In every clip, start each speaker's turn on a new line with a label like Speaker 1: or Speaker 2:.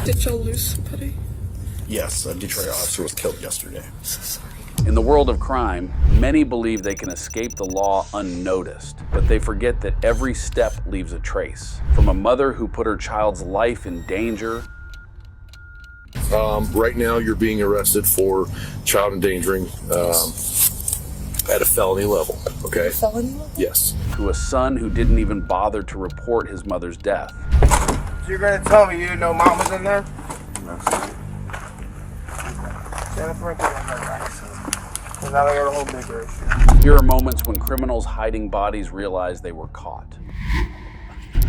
Speaker 1: Did y'all lose somebody?
Speaker 2: Yes, a Detroit officer was killed yesterday.
Speaker 1: I'm so sorry.
Speaker 3: In the world of crime, many believe they can escape the law unnoticed, but they forget that every step leaves a trace. From a mother who put her child's life in danger.
Speaker 2: Right now, you're being arrested for child endangering at a felony level, okay?
Speaker 1: Felony level?
Speaker 2: Yes.
Speaker 3: To a son who didn't even bother to report his mother's death.
Speaker 4: So you're gonna tell me you didn't know mom was in there? No. Jennifer, I think I'm right. So now they got a whole bigger issue.
Speaker 3: Here are moments when criminals hiding bodies realized they were caught.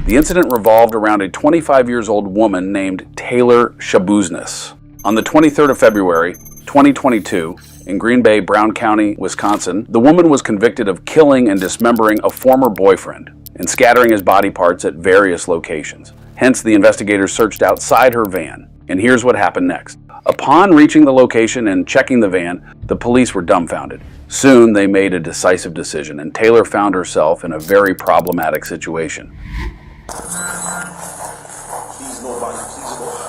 Speaker 3: The incident revolved around a 25-year-old woman named Taylor Shabuznes. On the 23rd of February, 2022, in Green Bay, Brown County, Wisconsin, the woman was convicted of killing and dismembering a former boyfriend and scattering his body parts at various locations. Hence, the investigators searched outside her van. And here's what happened next. Upon reaching the location and checking the van, the police were dumbfounded. Soon, they made a decisive decision, and Taylor found herself in a very problematic situation.
Speaker 5: Please nobody, please nobody.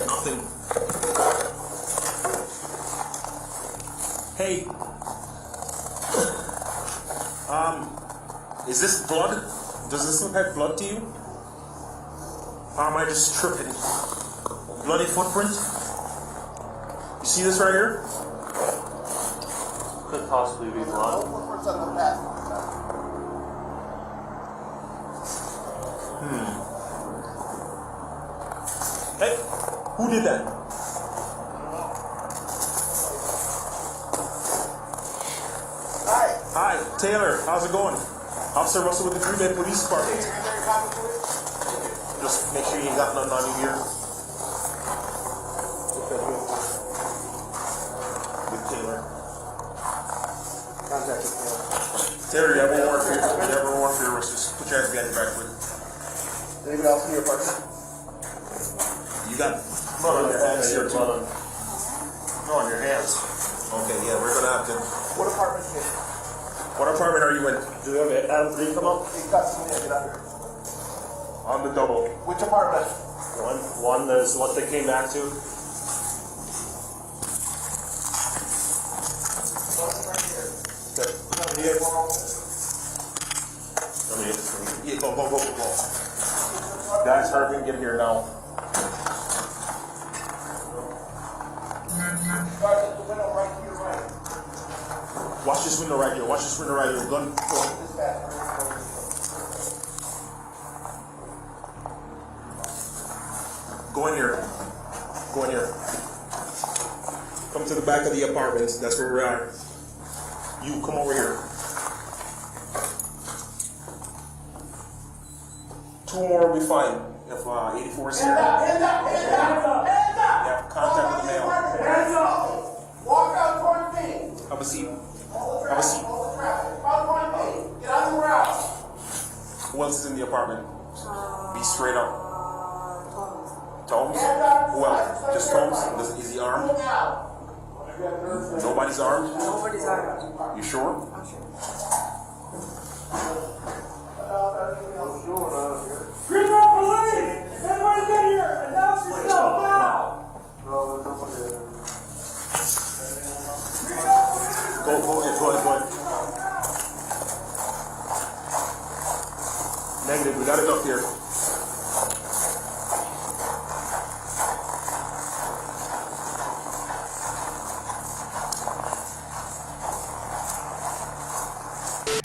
Speaker 5: Nothing. Hey. Is this blood? Does this look like blood to you? Or am I just tripping? Bloody footprint? You see this right here? Could possibly be blood. Hey, who did that? Hi, Taylor. How's it going? Officer Russell with the Green Bay Police Department. Just make sure you ain't got nothing on you here. With Taylor.
Speaker 4: Contact with Taylor.
Speaker 5: Taylor, you have one warrant for your arrest. Just put your hands behind your back, quick.
Speaker 4: Anybody else in your apartment?
Speaker 5: You got blood on your hands here, too. No, on your hands. Okay, yeah, we're gonna have to.
Speaker 4: What apartment is it?
Speaker 5: What apartment are you in?
Speaker 4: Do you have it? Adam 3 come up? He's got some get out here.
Speaker 5: On the double.
Speaker 4: Which apartment?
Speaker 5: One is what they came back to.
Speaker 4: Right here.
Speaker 5: Okay. Yeah, go. Guys, hurry and get here now.
Speaker 4: The window right to your right.
Speaker 5: Watch this window right here. Gun.
Speaker 4: This back.
Speaker 5: Go in here. Come to the back of the apartment. That's where we are. You come over here. 2 more will be fine. If 84 is here.
Speaker 4: Hands up!
Speaker 5: You have contact with the mail.
Speaker 4: Hands up! Walk out towards me.
Speaker 5: Have a seat.
Speaker 4: Hold the traffic. Out towards me. Get out of the route.
Speaker 5: Who else is in the apartment? Be straight up. Tomes? Who else? Just Tomes? Is he armed?
Speaker 4: Look out.
Speaker 5: Nobody's armed?
Speaker 6: Nobody's armed.
Speaker 5: You sure?
Speaker 6: I'm sure.
Speaker 4: Green Bay Police! Everybody get here! Announce yourself now!
Speaker 5: Go ahead. Negative, we got it up here.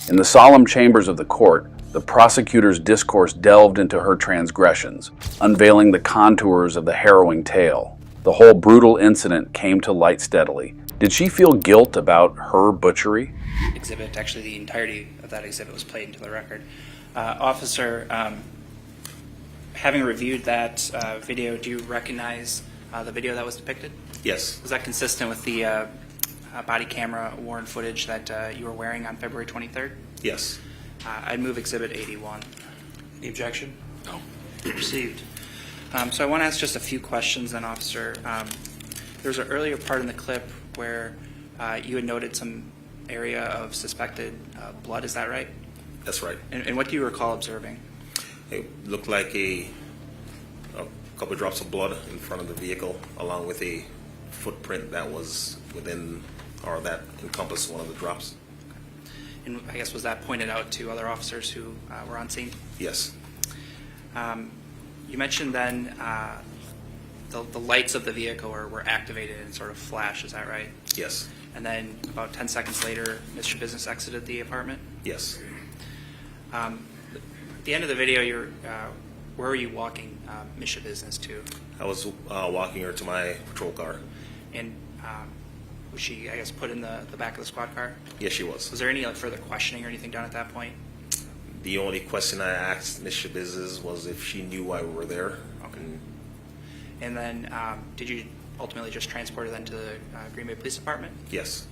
Speaker 3: In the solemn chambers of the court, the prosecutor's discourse delved into her transgressions, unveiling the contours of the harrowing tale. The whole brutal incident came to light steadily. Did she feel guilt about her butchery?
Speaker 7: Exhibit, actually the entirety of that exhibit was played into the record. Officer, having reviewed that video, do you recognize the video that was depicted?
Speaker 5: Yes.
Speaker 7: Was that consistent with the body camera worn footage that you were wearing on February 23rd?
Speaker 5: Yes.
Speaker 7: I'd move Exhibit 81.
Speaker 1: Any objection?
Speaker 3: No.
Speaker 7: Received. So I want to ask just a few questions then, Officer. There was an earlier part in the clip where you had noted some area of suspected blood. Is that right?
Speaker 5: That's right.
Speaker 7: And what do you recall observing?
Speaker 5: It looked like a couple of drops of blood in front of the vehicle, along with a footprint that was within, or that encompassed one of the drops.
Speaker 7: And I guess was that pointed out to other officers who were on scene?
Speaker 5: Yes.
Speaker 7: You mentioned then the lights of the vehicle were activated and sort of flash. Is that right?
Speaker 5: Yes.
Speaker 7: And then about 10 seconds later, Mr. Business exited the apartment?
Speaker 5: Yes.
Speaker 7: At the end of the video, where were you walking Ms. Business to?
Speaker 5: I was walking her to my patrol car.
Speaker 7: And was she, I guess, put in the back of the squad car?
Speaker 5: Yes, she was.
Speaker 7: Was there any further questioning or anything done at that point?
Speaker 5: The only question I asked Ms. Shabizz was if she knew why we were there.
Speaker 7: Okay. And then did you ultimately just transport her then to the Green Bay Police Department?
Speaker 5: Yes.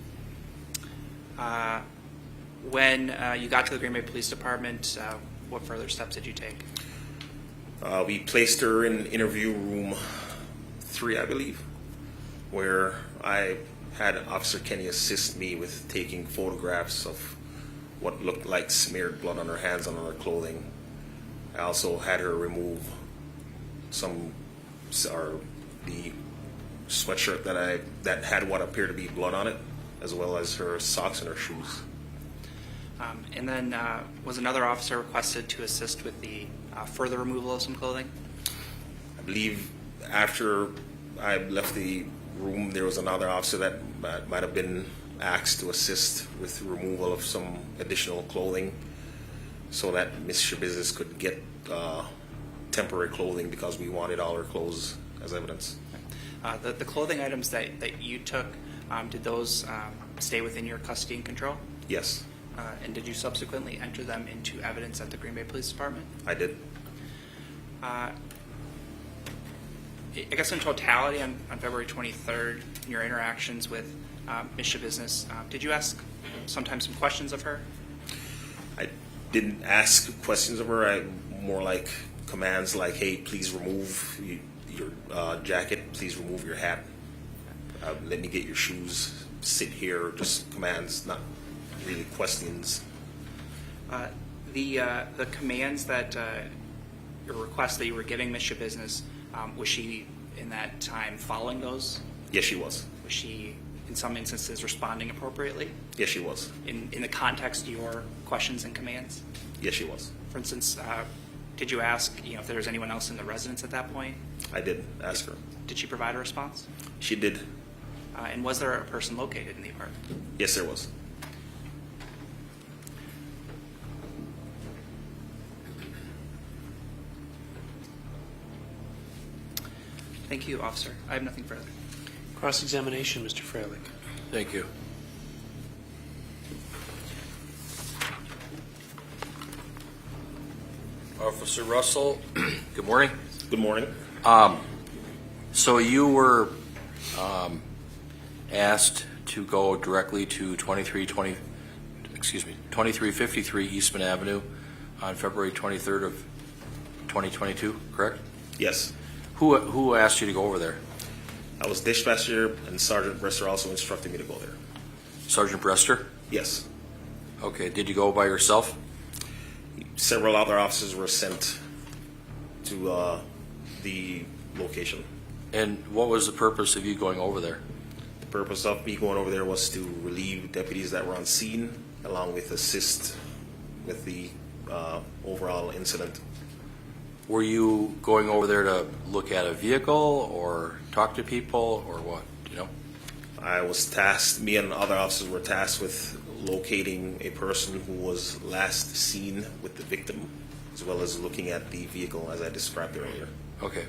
Speaker 7: When you got to the Green Bay Police Department, what further steps did you take?
Speaker 5: We placed her in interview room 3, I believe, where I had Officer Kenny assist me with taking photographs of what looked like smeared blood on her hands and on her clothing. I also had her remove the sweatshirt that had what appeared to be blood on it, as well as her socks and her shoes.
Speaker 7: And then was another officer requested to assist with the further removal of some clothing?
Speaker 5: I believe after I left the room, there was another officer that might have been asked to assist with removal of some additional clothing so that Ms. Shabizz could get temporary clothing because we wanted all her clothes as evidence.
Speaker 7: The clothing items that you took, did those stay within your custody and control?
Speaker 5: Yes,
Speaker 7: And did you subsequently enter them into evidence at the Green Bay Police Department?
Speaker 5: I did.
Speaker 7: I guess in totality on February 23rd, in your interactions with Ms. Shabizz, did you ask sometimes some questions of her?
Speaker 5: I didn't ask questions of her. I more like commands like, hey, please remove your jacket, please remove your hat, let me get your shoes, sit here, just commands, not really questions.
Speaker 7: The commands that, your requests that you were giving Ms. Shabizz, was she in that time following those?
Speaker 5: Yes, she was.
Speaker 7: Was she, in some instances, responding appropriately?
Speaker 5: Yes, she was.
Speaker 7: In the context of your questions and commands?
Speaker 5: Yes, she was.
Speaker 7: For instance, did you ask if there was anyone else in the residence at that point?
Speaker 5: I did ask her.
Speaker 7: Did she provide a response?
Speaker 5: She did.
Speaker 7: And was there a person located in the apartment?
Speaker 5: Yes, there was.
Speaker 7: Thank you, officer. I have nothing further.
Speaker 1: Cross-examination, Mr. Freilich.
Speaker 2: Thank you.
Speaker 6: Officer Russell, good morning.
Speaker 5: Good morning.
Speaker 6: So you were asked to go directly to 2353 Eastman Avenue on February 23rd of 2022, correct?
Speaker 5: Yes.
Speaker 6: Who asked you to go over there?
Speaker 5: I was dispatcher, and Sergeant Bresser also instructed me to go there.
Speaker 6: Sergeant Brester?
Speaker 5: Yes.
Speaker 6: Okay, did you go by yourself?
Speaker 5: Several other officers were sent to the location.
Speaker 6: And what was the purpose of you going over there?
Speaker 5: The purpose of me going over there was to relieve deputies that were on scene, along with assist with the overall incident.
Speaker 6: Were you going over there to look at a vehicle or talk to people or what? Do you know?
Speaker 5: I was tasked, me and other officers were tasked with locating a person who was last seen with the victim, as well as looking at the vehicle as I described earlier.
Speaker 6: Okay.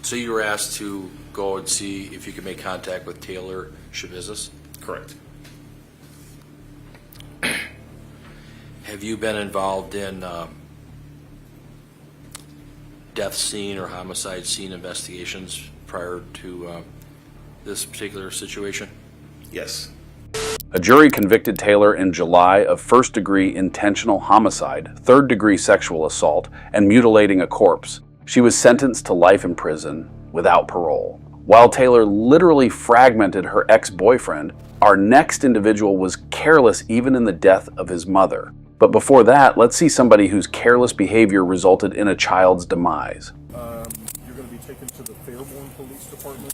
Speaker 6: So you were asked to go and see if you could make contact with Taylor Shabizz?
Speaker 5: Correct.
Speaker 6: Have you been involved in death scene or homicide scene investigations prior to this particular situation?
Speaker 5: Yes.
Speaker 3: A jury convicted Taylor in July of first-degree intentional homicide, third-degree sexual assault, and mutilating a corpse. She was sentenced to life in prison without parole. While Taylor literally fragmented her ex-boyfriend, our next individual was careless even in the death of his mother. But before that, let's see somebody whose careless behavior resulted in a child's demise.
Speaker 2: You're going to be taken to the Fairborn Police Department.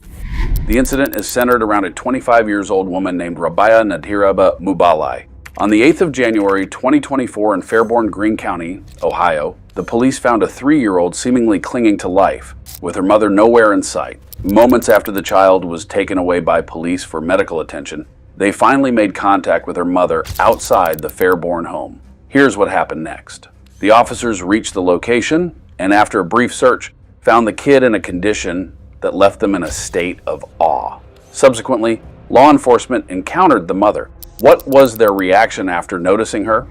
Speaker 3: The incident is centered around a 25-year-old woman named Rabia Nadiraba Mubalai. On the 8th of January 2024 in Fairborn, Greene County, Ohio, the police found a 3-year-old seemingly clinging to life, with her mother nowhere in sight. Moments after the child was taken away by police for medical attention, they finally made contact with her mother outside the Fairborn home. Here's what happened next. The officers reached the location and, after a brief search, found the kid in a condition that left them in a state of awe. Subsequently, law enforcement encountered the mother. What was their reaction after noticing her?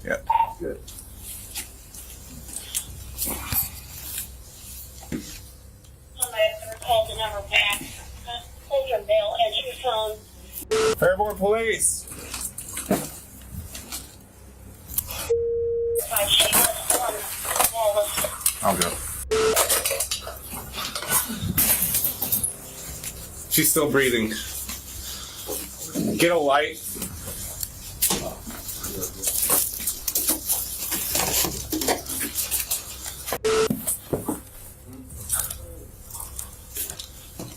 Speaker 2: Yeah. Good.
Speaker 8: Call the number back. Hold your bell as your phone.
Speaker 4: Fairborn Police.
Speaker 8: 561 Wallace.
Speaker 4: I'll go. She's still breathing. Get a light.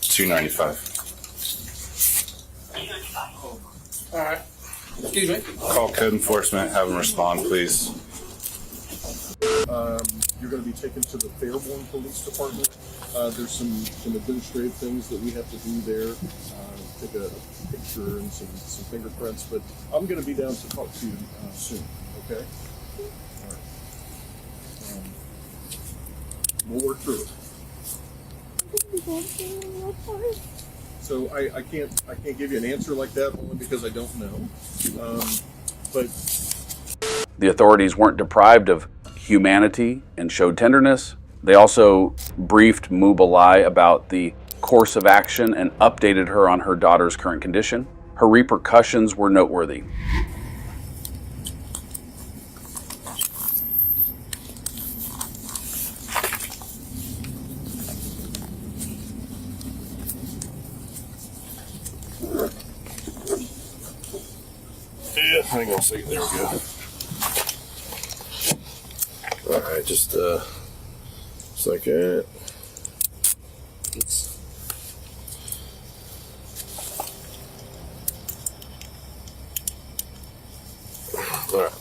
Speaker 4: $295.
Speaker 9: All right. Excuse me.
Speaker 4: Call code enforcement. Have them respond, please.
Speaker 2: You're going to be taken to the Fairborn Police Department. There's some administrative things that we have to do there. Take a picture and some fingerprints, but I'm going to be down to talk to you soon, okay? All right. We'll work through it. So I can't give you an answer like that only because I don't know. But
Speaker 3: The authorities weren't deprived of humanity and showed tenderness. They also briefed Mubalai about the course of action and updated her on her daughter's current condition. Her repercussions were noteworthy.
Speaker 2: yeah, hang on a second. There we go. All right, just a second. All right.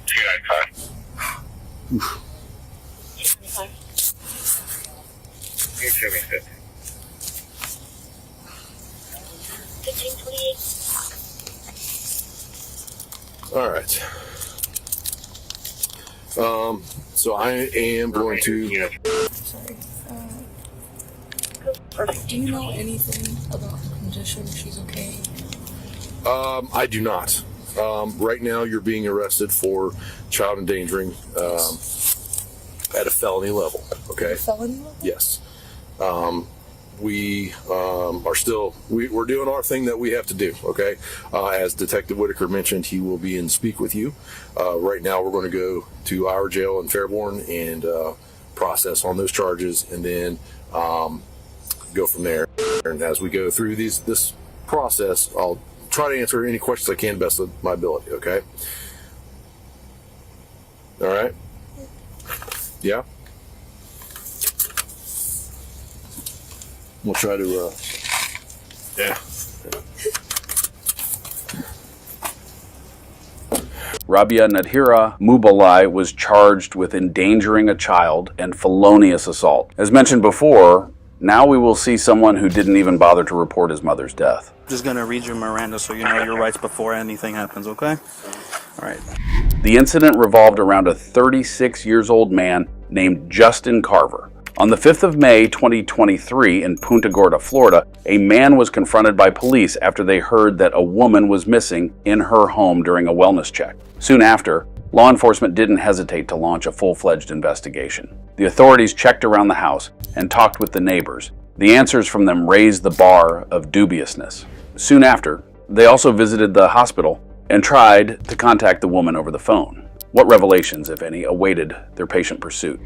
Speaker 8: 295.
Speaker 5: You show me that.
Speaker 8: 1528.
Speaker 2: All right. So I am going to.
Speaker 10: Sorry. Do you know anything about her condition? If she's okay?
Speaker 2: I do not. Right now, you're being arrested for child endangering at a felony level. Okay.
Speaker 10: Felony level?
Speaker 2: Yes. We are still we're doing our thing that we have to do. Okay. As Detective Whitaker mentioned, he will be in speak with you. Right now, we're going to go to our jail in Fairborn and process on those charges, and then go from there. And as we go through this process, I'll try to answer any questions I can best of my ability. Okay. All right. Yeah. We'll try to, yeah.
Speaker 3: Rabia Nadhira Mubalai was charged with endangering a child and felonious assault. As mentioned before, now we will see someone who didn't even bother to report his mother's death.
Speaker 9: Just gonna read you Miranda so you know your rights before anything happens, okay? All right.
Speaker 3: The incident revolved around a 36-year-old man named Justin Carver. On the 5th of May 2023 in Punta Gorda, Florida, a man was confronted by police after they heard that a woman was missing in her home during a wellness check. Soon after, law enforcement didn't hesitate to launch a full-fledged investigation. The authorities checked around the house and talked with the neighbors. The answers from them raised the bar of dubiousness. Soon after, they also visited the hospital and tried to contact the woman over the phone. What revelations, if any, awaited their patient pursuit?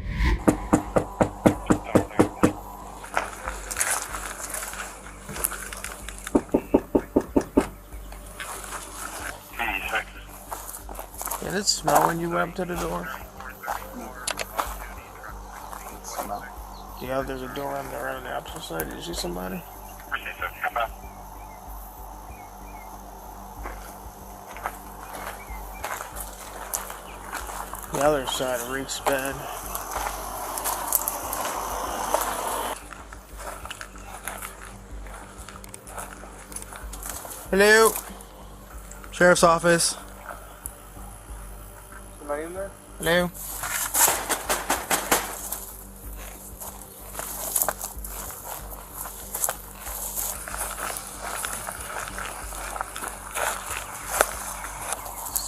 Speaker 11: Did it smell when you went up to the door? Yeah, there's a door on the opposite side. Did you see somebody? The other side reeks bad. Hello?
Speaker 9: Sheriff's office.
Speaker 11: Somebody in there? Hello?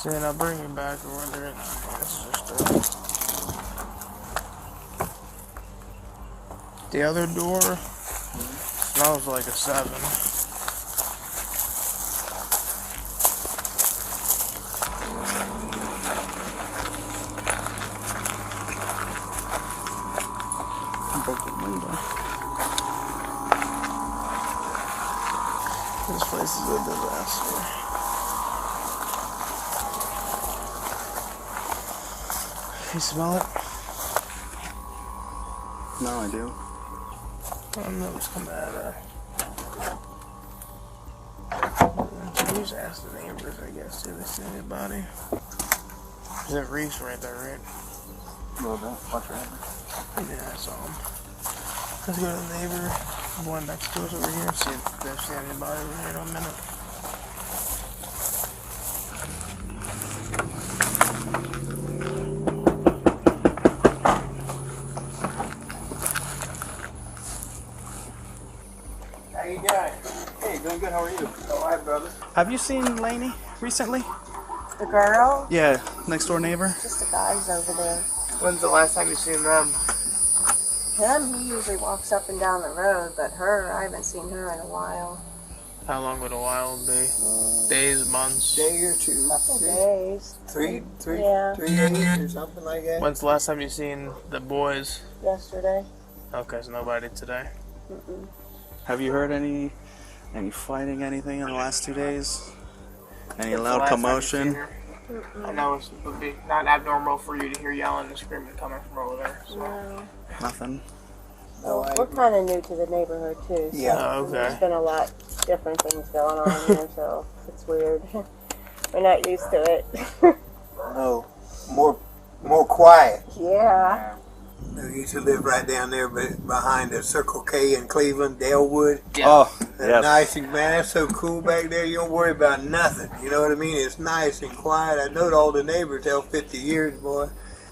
Speaker 11: Then I'll bring you back or when they're in. This is just the other door smells like a 7.
Speaker 9: Broke the window.
Speaker 11: This place is a disaster. You smell it?
Speaker 9: No, I do.
Speaker 11: I don't know what's coming out of there. You just ask the neighbors, I guess, see if they see anybody. There's that Reese right there, right?
Speaker 9: A little bit. Watch your hand.
Speaker 11: Yeah, I saw him. Let's go to the neighbor, the one next to us over here, see if they see anybody over here in a minute.
Speaker 12: How you doing? Hey, doing good. How are you? All right, brother.
Speaker 9: Have you seen Lainey recently?
Speaker 13: The girl?
Speaker 9: Yeah, next door neighbor.
Speaker 13: Just the guys over there.
Speaker 11: When's the last time you seen them?
Speaker 13: Him, he usually walks up and down the road, but her, I haven't seen her in a while.
Speaker 11: How long would a while be? Days, months?
Speaker 12: Day or two.
Speaker 13: Couple days.
Speaker 12: Three
Speaker 13: Yeah.
Speaker 12: 3 days or something like that.
Speaker 11: When's the last time you seen the boys?
Speaker 13: Yesterday.
Speaker 11: Okay, so nobody today.
Speaker 13: Mm-mm.
Speaker 9: Have you heard any fighting, anything in the last 2 days? Any
Speaker 11: When's the
Speaker 9: loud
Speaker 11: last time you
Speaker 9: commotion?
Speaker 11: seen her? I know it would be not abnormal for you to hear yelling and screaming coming from over there. So.
Speaker 13: No.
Speaker 9: Nothing.
Speaker 12: No,
Speaker 13: We're kind of new to the neighborhood, too. So
Speaker 12: Yeah.
Speaker 11: Oh, okay.
Speaker 13: There's been a lot different things going on here, so it's weird. We're not used to it.
Speaker 12: no, more quiet.
Speaker 13: Yeah.
Speaker 12: We used to live right down there behind the Circle K in Cleveland, Dalewood.
Speaker 9: Oh,
Speaker 12: That's
Speaker 9: yes.
Speaker 12: nice and man, that's so cool back there. You don't worry about nothing. You know what I mean? It's nice and quiet. I know all the neighbors held 50 years, boy.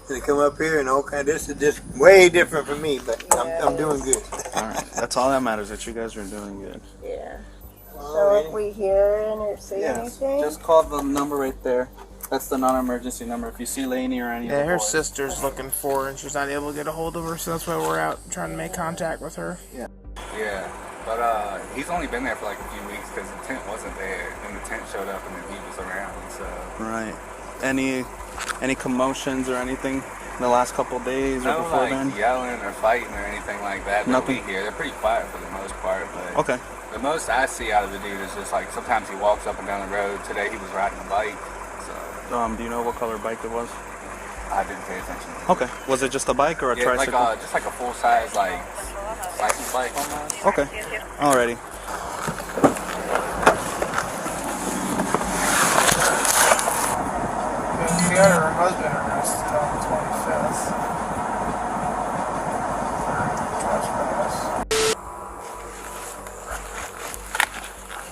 Speaker 12: They come up here and all kind. This is just way different from me, but I'm doing good.
Speaker 9: All right. That's all that matters, that you guys are doing good.
Speaker 13: Yeah. So if we hear or see anything?
Speaker 9: Just call the number right there. That's the non-emergency number. If you see Lainey or any of
Speaker 11: Yeah,
Speaker 9: the
Speaker 11: her
Speaker 9: boys.
Speaker 11: sister's looking for her and she's not able to get a hold of her, so that's why we're out trying to make contact with her.
Speaker 14: Yeah, but he's only been there for like a few weeks because the tent wasn't there, and the tent showed up and then he was around. So
Speaker 9: Right. Any commotions or anything in the last couple of days or
Speaker 14: no
Speaker 9: before
Speaker 14: like
Speaker 9: then?
Speaker 14: yelling or fighting or anything like that.
Speaker 9: Nothing?
Speaker 14: Nobody here. They're pretty quiet for the most part. But
Speaker 9: Okay.
Speaker 14: the most I see out of the dude is just like sometimes he walks up and down the road. Today he was riding a bike. So
Speaker 9: Do you know what color bike it was?
Speaker 14: I didn't pay attention.
Speaker 9: Okay. Was it just a bike or a tricycle?
Speaker 14: Like just like a full size like license bike almost.
Speaker 9: Okay. Alrighty.
Speaker 11: She had her husband arrested on the 25th.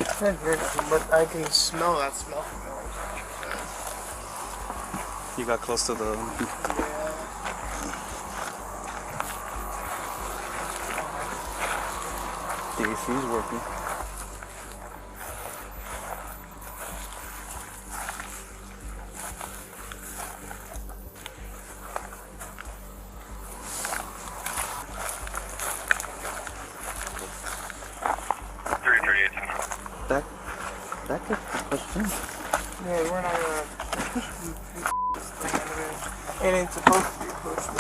Speaker 11: I didn't hear nothing, but I can smell that smell.
Speaker 9: You got close to the... The AC's working.
Speaker 11: It ain't supposed to be pushed in.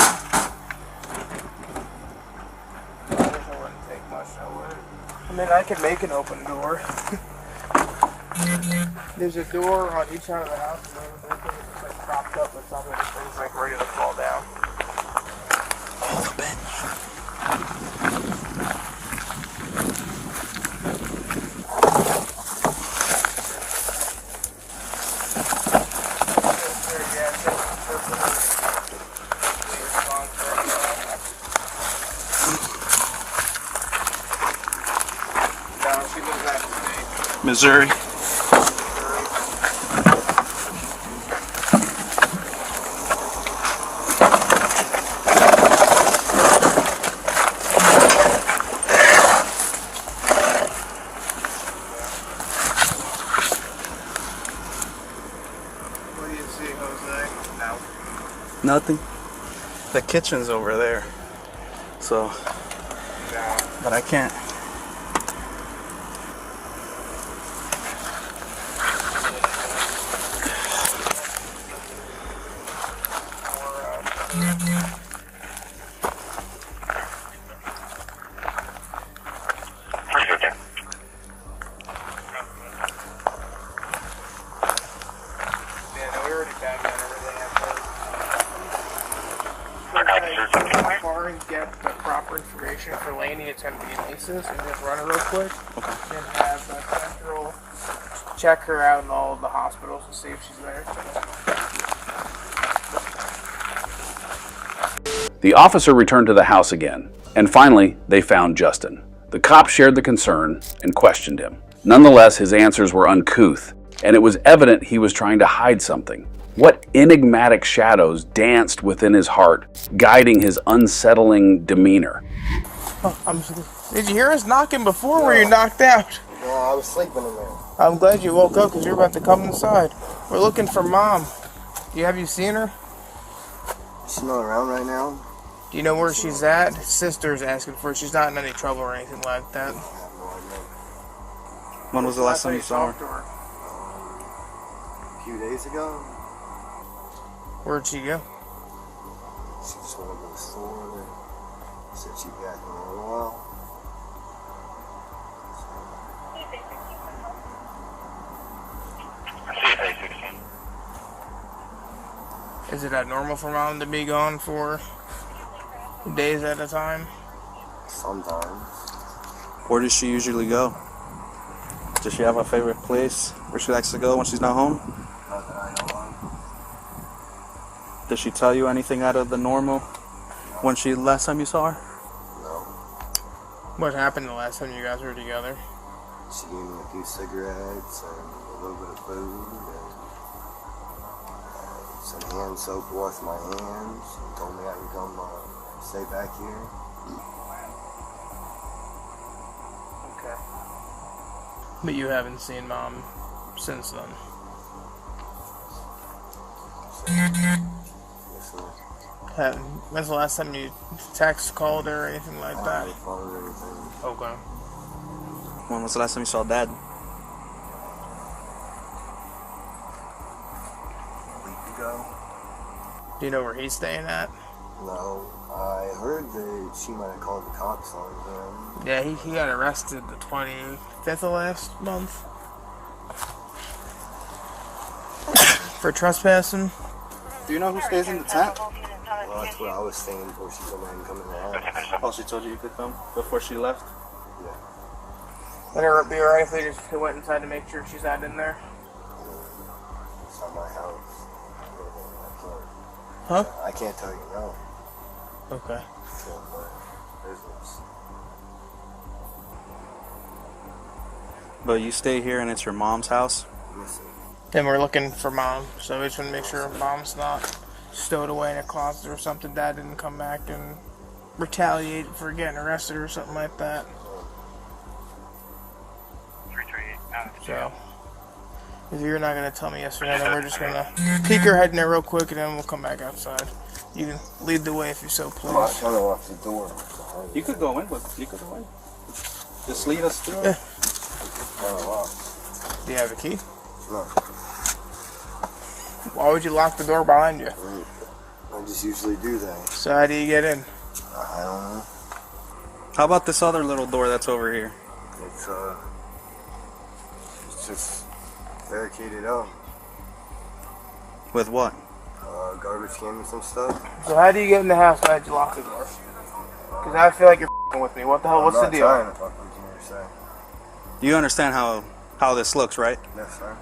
Speaker 11: I wish it wouldn't take much, I would. I mean, I could make an open door. There's a door on each side of the house, and everything is just like propped up with something. This thing's like ready to fall down.
Speaker 9: Oh, the bench. Missouri.
Speaker 11: What do you see, Jose? No.
Speaker 9: Nothing. The kitchen's over there. So, but I can't.
Speaker 11: Get the proper information for Lainey. It's going to be an ACES, and just run it real quick. Okay. Then have Central check her out in all of the hospitals to see if she's there.
Speaker 3: The officer returned to the house again, and finally, they found Justin. The cop shared the concern and questioned him. Nonetheless, his answers were uncouth, and it was evident he was trying to hide something. What enigmatic shadows danced within his heart, guiding his unsettling demeanor?
Speaker 11: Did you hear us knocking before? Or were you knocked out?
Speaker 15: No, I was sleeping in there.
Speaker 11: I'm glad you woke up because you're about to come inside. We're looking for Mom. Have you seen her?
Speaker 15: She's not around right now.
Speaker 11: Do you know where she's at? Sister's asking for her. She's not in any trouble or anything like that.
Speaker 9: When was the last time you saw her?
Speaker 15: A few days ago.
Speaker 11: Where'd she go?
Speaker 15: She just went to the store. Said she'd be back in a little while.
Speaker 11: Is it normal for Mom to be gone for days at a time?
Speaker 15: Sometimes.
Speaker 9: Where does she usually go? Does she have a favorite place where she likes to go when she's not home?
Speaker 15: Not that I know of.
Speaker 9: Did she tell you anything out of the normal when last time you saw her?
Speaker 15: No.
Speaker 11: What happened the last time you guys were together?
Speaker 15: She gave me a few cigarettes and a little bit of food and some hand soap to wash my hands. She told me I could come stay back here.
Speaker 11: Okay. But you haven't seen Mom since then? When's the last time you text, called her, or anything like that? Okay.
Speaker 9: When was the last time you saw Dad?
Speaker 15: A week ago.
Speaker 11: Do you know where he's staying at?
Speaker 15: No. I heard that she might have called the cops on him.
Speaker 11: Yeah, he got arrested the 25th of last month. For trespassing.
Speaker 9: Do you know who stays in the tent?
Speaker 15: Well, that's what I was saying before she told me I can come in the house.
Speaker 9: Oh, she told you could come before she left?
Speaker 15: Yeah.
Speaker 11: Would it be alright if they just went inside to make sure she's not in there?
Speaker 15: It's not my house.
Speaker 11: Huh?
Speaker 15: I can't tell you no.
Speaker 11: Okay.
Speaker 15: It's not my business.
Speaker 9: But you stay here and it's your mom's house?
Speaker 15: Listen.
Speaker 11: Then we're looking for Mom, so we just want to make sure Mom's not stowed away in a closet or something. Dad didn't come back and retaliate for getting arrested or something like that. So, if you're not going to tell me yes or no, then we're just going to peek our head in there real quick and then we'll come back outside. You can lead the way if you so please.
Speaker 15: I'm trying to lock the door.
Speaker 9: You could go in, but you could go in. Just lead us through.
Speaker 11: Yeah.
Speaker 15: It's
Speaker 11: Do you have a key?
Speaker 15: no.
Speaker 11: Why would you lock the door behind you?
Speaker 15: I just usually do that.
Speaker 11: So how do you get in?
Speaker 15: I don't know.
Speaker 9: How about this other little door that's over here?
Speaker 15: It's just barricaded up.
Speaker 9: With what?
Speaker 15: Garbage cans and stuff.
Speaker 11: So how do you get in the house and how'd you lock the door? Because I feel like you're f***ing with me. What the hell? What's the deal?
Speaker 15: I'm not trying to fuck with you, sir.
Speaker 9: You understand how this looks, right?
Speaker 15: Yes, sir.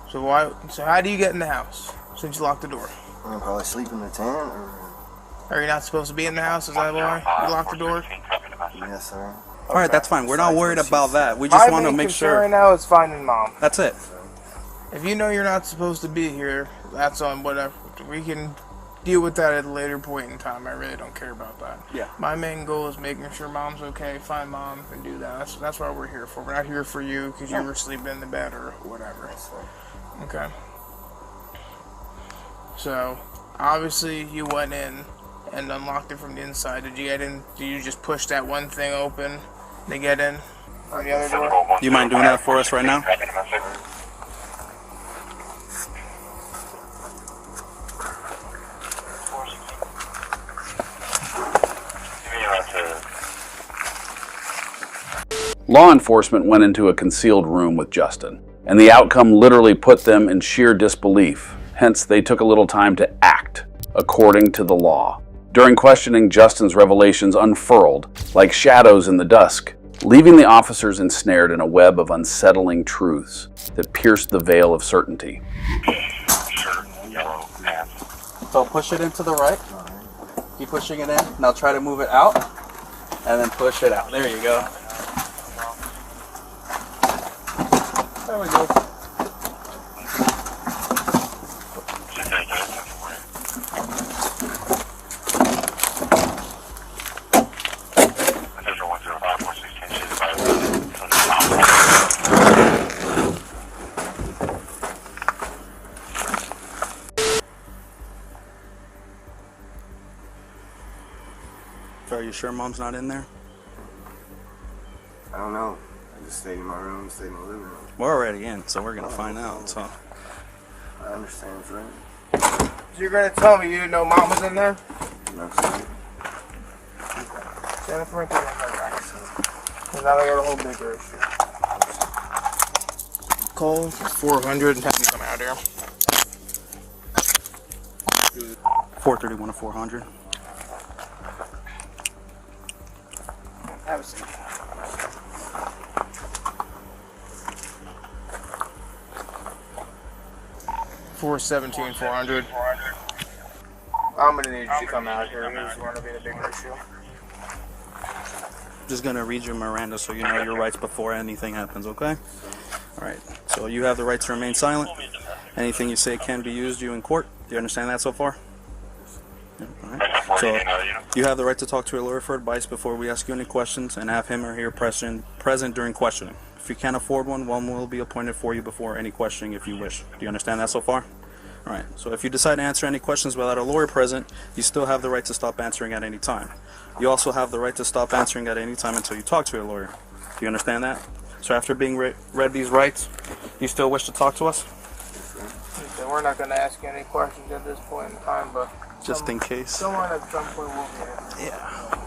Speaker 11: So why? So how do you get in the house since you locked the door?
Speaker 15: I'm probably sleep in the tent, or...
Speaker 11: Are you not supposed to be in the house? Is that why you locked the door?
Speaker 15: Yes, sir.
Speaker 9: All right, that's fine. We're not worried about that. We just want to make sure.
Speaker 11: Right now is finding mom.
Speaker 9: That's it.
Speaker 11: If you know you're not supposed to be here, that's on whatever. We can deal with that at a later point in time. I really don't care about that.
Speaker 9: Yeah.
Speaker 11: My main goal is making sure mom's okay, find mom, and do that. That's what we're here for. We're not here for you because you were sleeping in the bed or whatever. Okay. So, obviously, you went in and unlocked it from the inside. Did you get in? Did you just push that one thing open to get in? Or the other door?
Speaker 9: You mind doing that for us right now?
Speaker 3: Law enforcement went into a concealed room with Justin, and the outcome literally put them in sheer disbelief. Hence, they took a little time to act according to the law. During questioning, Justin's revelations unfurled like shadows in the dusk, leaving the officers ensnared in a web of unsettling truths that pierced the veil of certainty.
Speaker 9: So push it into the right. Keep pushing it in. Now try to move it out, and then push it out. There you go. There we go. So are you sure mom's not in there?
Speaker 15: I don't know. I just stayed in my room, stayed in my living room.
Speaker 9: We're already in, so we're gonna find out. So
Speaker 15: I understand, friend.
Speaker 11: So you're gonna tell me you didn't know mom was in there?
Speaker 15: No, sir.
Speaker 11: Jennifer and Kevin are back. Because now they got a whole bigger issue. Call 400 and have them come out here.
Speaker 9: 431 to 400.
Speaker 11: Have a seat. $417,400. I'm gonna need you to come out here. Here's going to be the bigger issue.
Speaker 9: Just gonna read your Miranda so you know your rights before anything happens, okay? Alright, so you have the right to remain silent. Anything you say can be used you in court. Do you understand that so far? Yeah, alright. So you have the right to talk to a lawyer for advice before we ask you any questions and have him or her present during questioning. If you can't afford one will be appointed for you before any questioning if you wish. Do you understand that so far? Alright, so if you decide to answer any questions without a lawyer present, you still have the right to stop answering at any time. You also have the right to stop answering at any time until you talk to a lawyer. Do you understand that? So after being read these rights, you still wish to talk to us?
Speaker 11: So we're not going to ask you any questions at this point in time, but...
Speaker 9: Just in case.
Speaker 11: Someone at some point will be here.
Speaker 9: Yeah.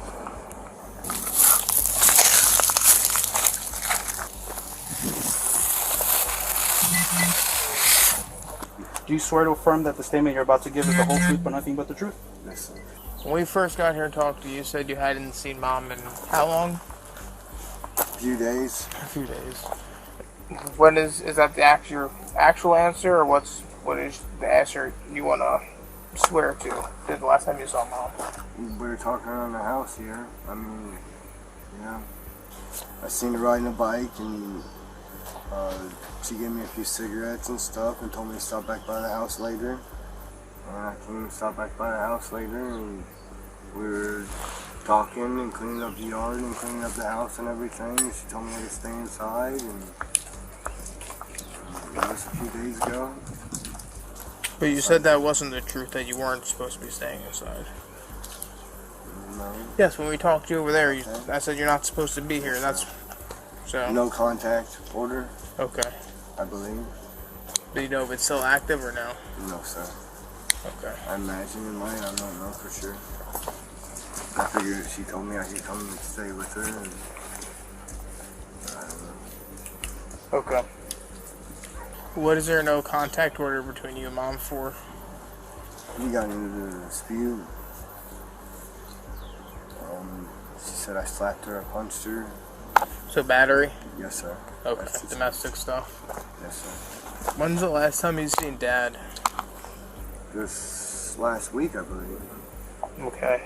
Speaker 9: Do you swear to affirm that the statement you're about to give is the whole truth but nothing but the truth?
Speaker 15: Yes, sir.
Speaker 11: When we first got here and talked to you, you said you hadn't seen mom in how long?
Speaker 15: A few days.
Speaker 11: A few days. When is that the actual answer, or what is the answer you want to swear to? The last time you saw mom?
Speaker 15: We were talking around the house here. I mean, yeah. I seen her riding a bike, and she gave me a few cigarettes and stuff and told me to stop back by the house later. And I came and stopped back by the house later, and we were talking and cleaning up the yard and cleaning up the house and everything. She told me to stay inside, and that was a few days ago.
Speaker 11: But you said that wasn't the truth, that you weren't supposed to be staying inside.
Speaker 15: No.
Speaker 11: Yes, when we talked to you over there, I said you're not supposed to be here. That's so.
Speaker 15: No contact order.
Speaker 11: Okay.
Speaker 15: I believe.
Speaker 11: Do you know if it's still active or no?
Speaker 15: No, sir.
Speaker 11: Okay.
Speaker 15: I imagine it might. I don't know for sure. I figured if she told me I could come and stay with her. And I don't know.
Speaker 11: Okay. What is there no contact order between you and Mom for?
Speaker 15: We got into the dispute. She said I slapped her, I punched her.
Speaker 11: So battery?
Speaker 15: Yes, sir.
Speaker 11: Okay. Domestic stuff.
Speaker 15: Yes, sir.
Speaker 11: When's the last time you seen Dad?
Speaker 15: Just last week, I believe.
Speaker 11: Okay.